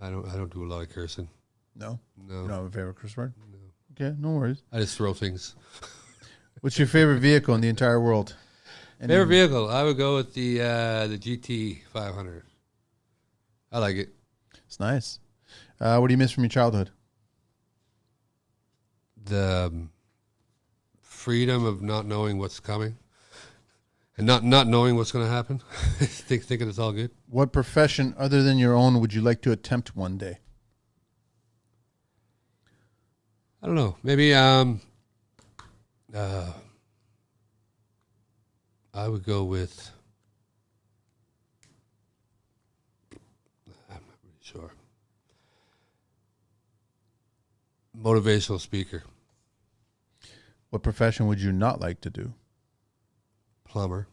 I don't do a lot of cursing. No? No. You don't have a favorite curse word? No. Okay, no worries. I just throw things. What's your favorite vehicle in the entire world? Favorite vehicle? I would go with the GT 500. I like it. It's nice. What do you miss from your childhood? The freedom of not knowing what's coming and not knowing what's going to happen. Thinking it's all good. What profession other than your own would you like to attempt one day? I don't know. Maybe I would go with, I'm not really sure, motivational speaker. What profession would you not like to do? Plumber.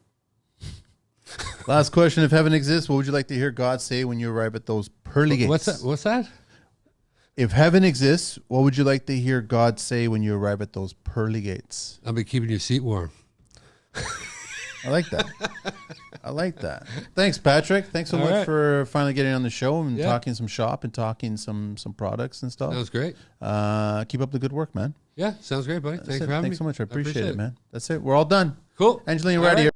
Last question. If heaven exists, what would you like to hear God say when you arrive at those pearly gates? What's that? If heaven exists, what would you like to hear God say when you arrive at those pearly gates? I'll be keeping your seat warm. I like that. I like that. Thanks, Patrick. Thanks so much for finally getting on the show and talking some shop and talking some products and stuff. That was great. Keep up the good work, man. Yeah, sounds great, buddy. Thanks for having me. Thanks so much. I appreciate it, man. That's it. We're all done. Cool. Angelina, All right here.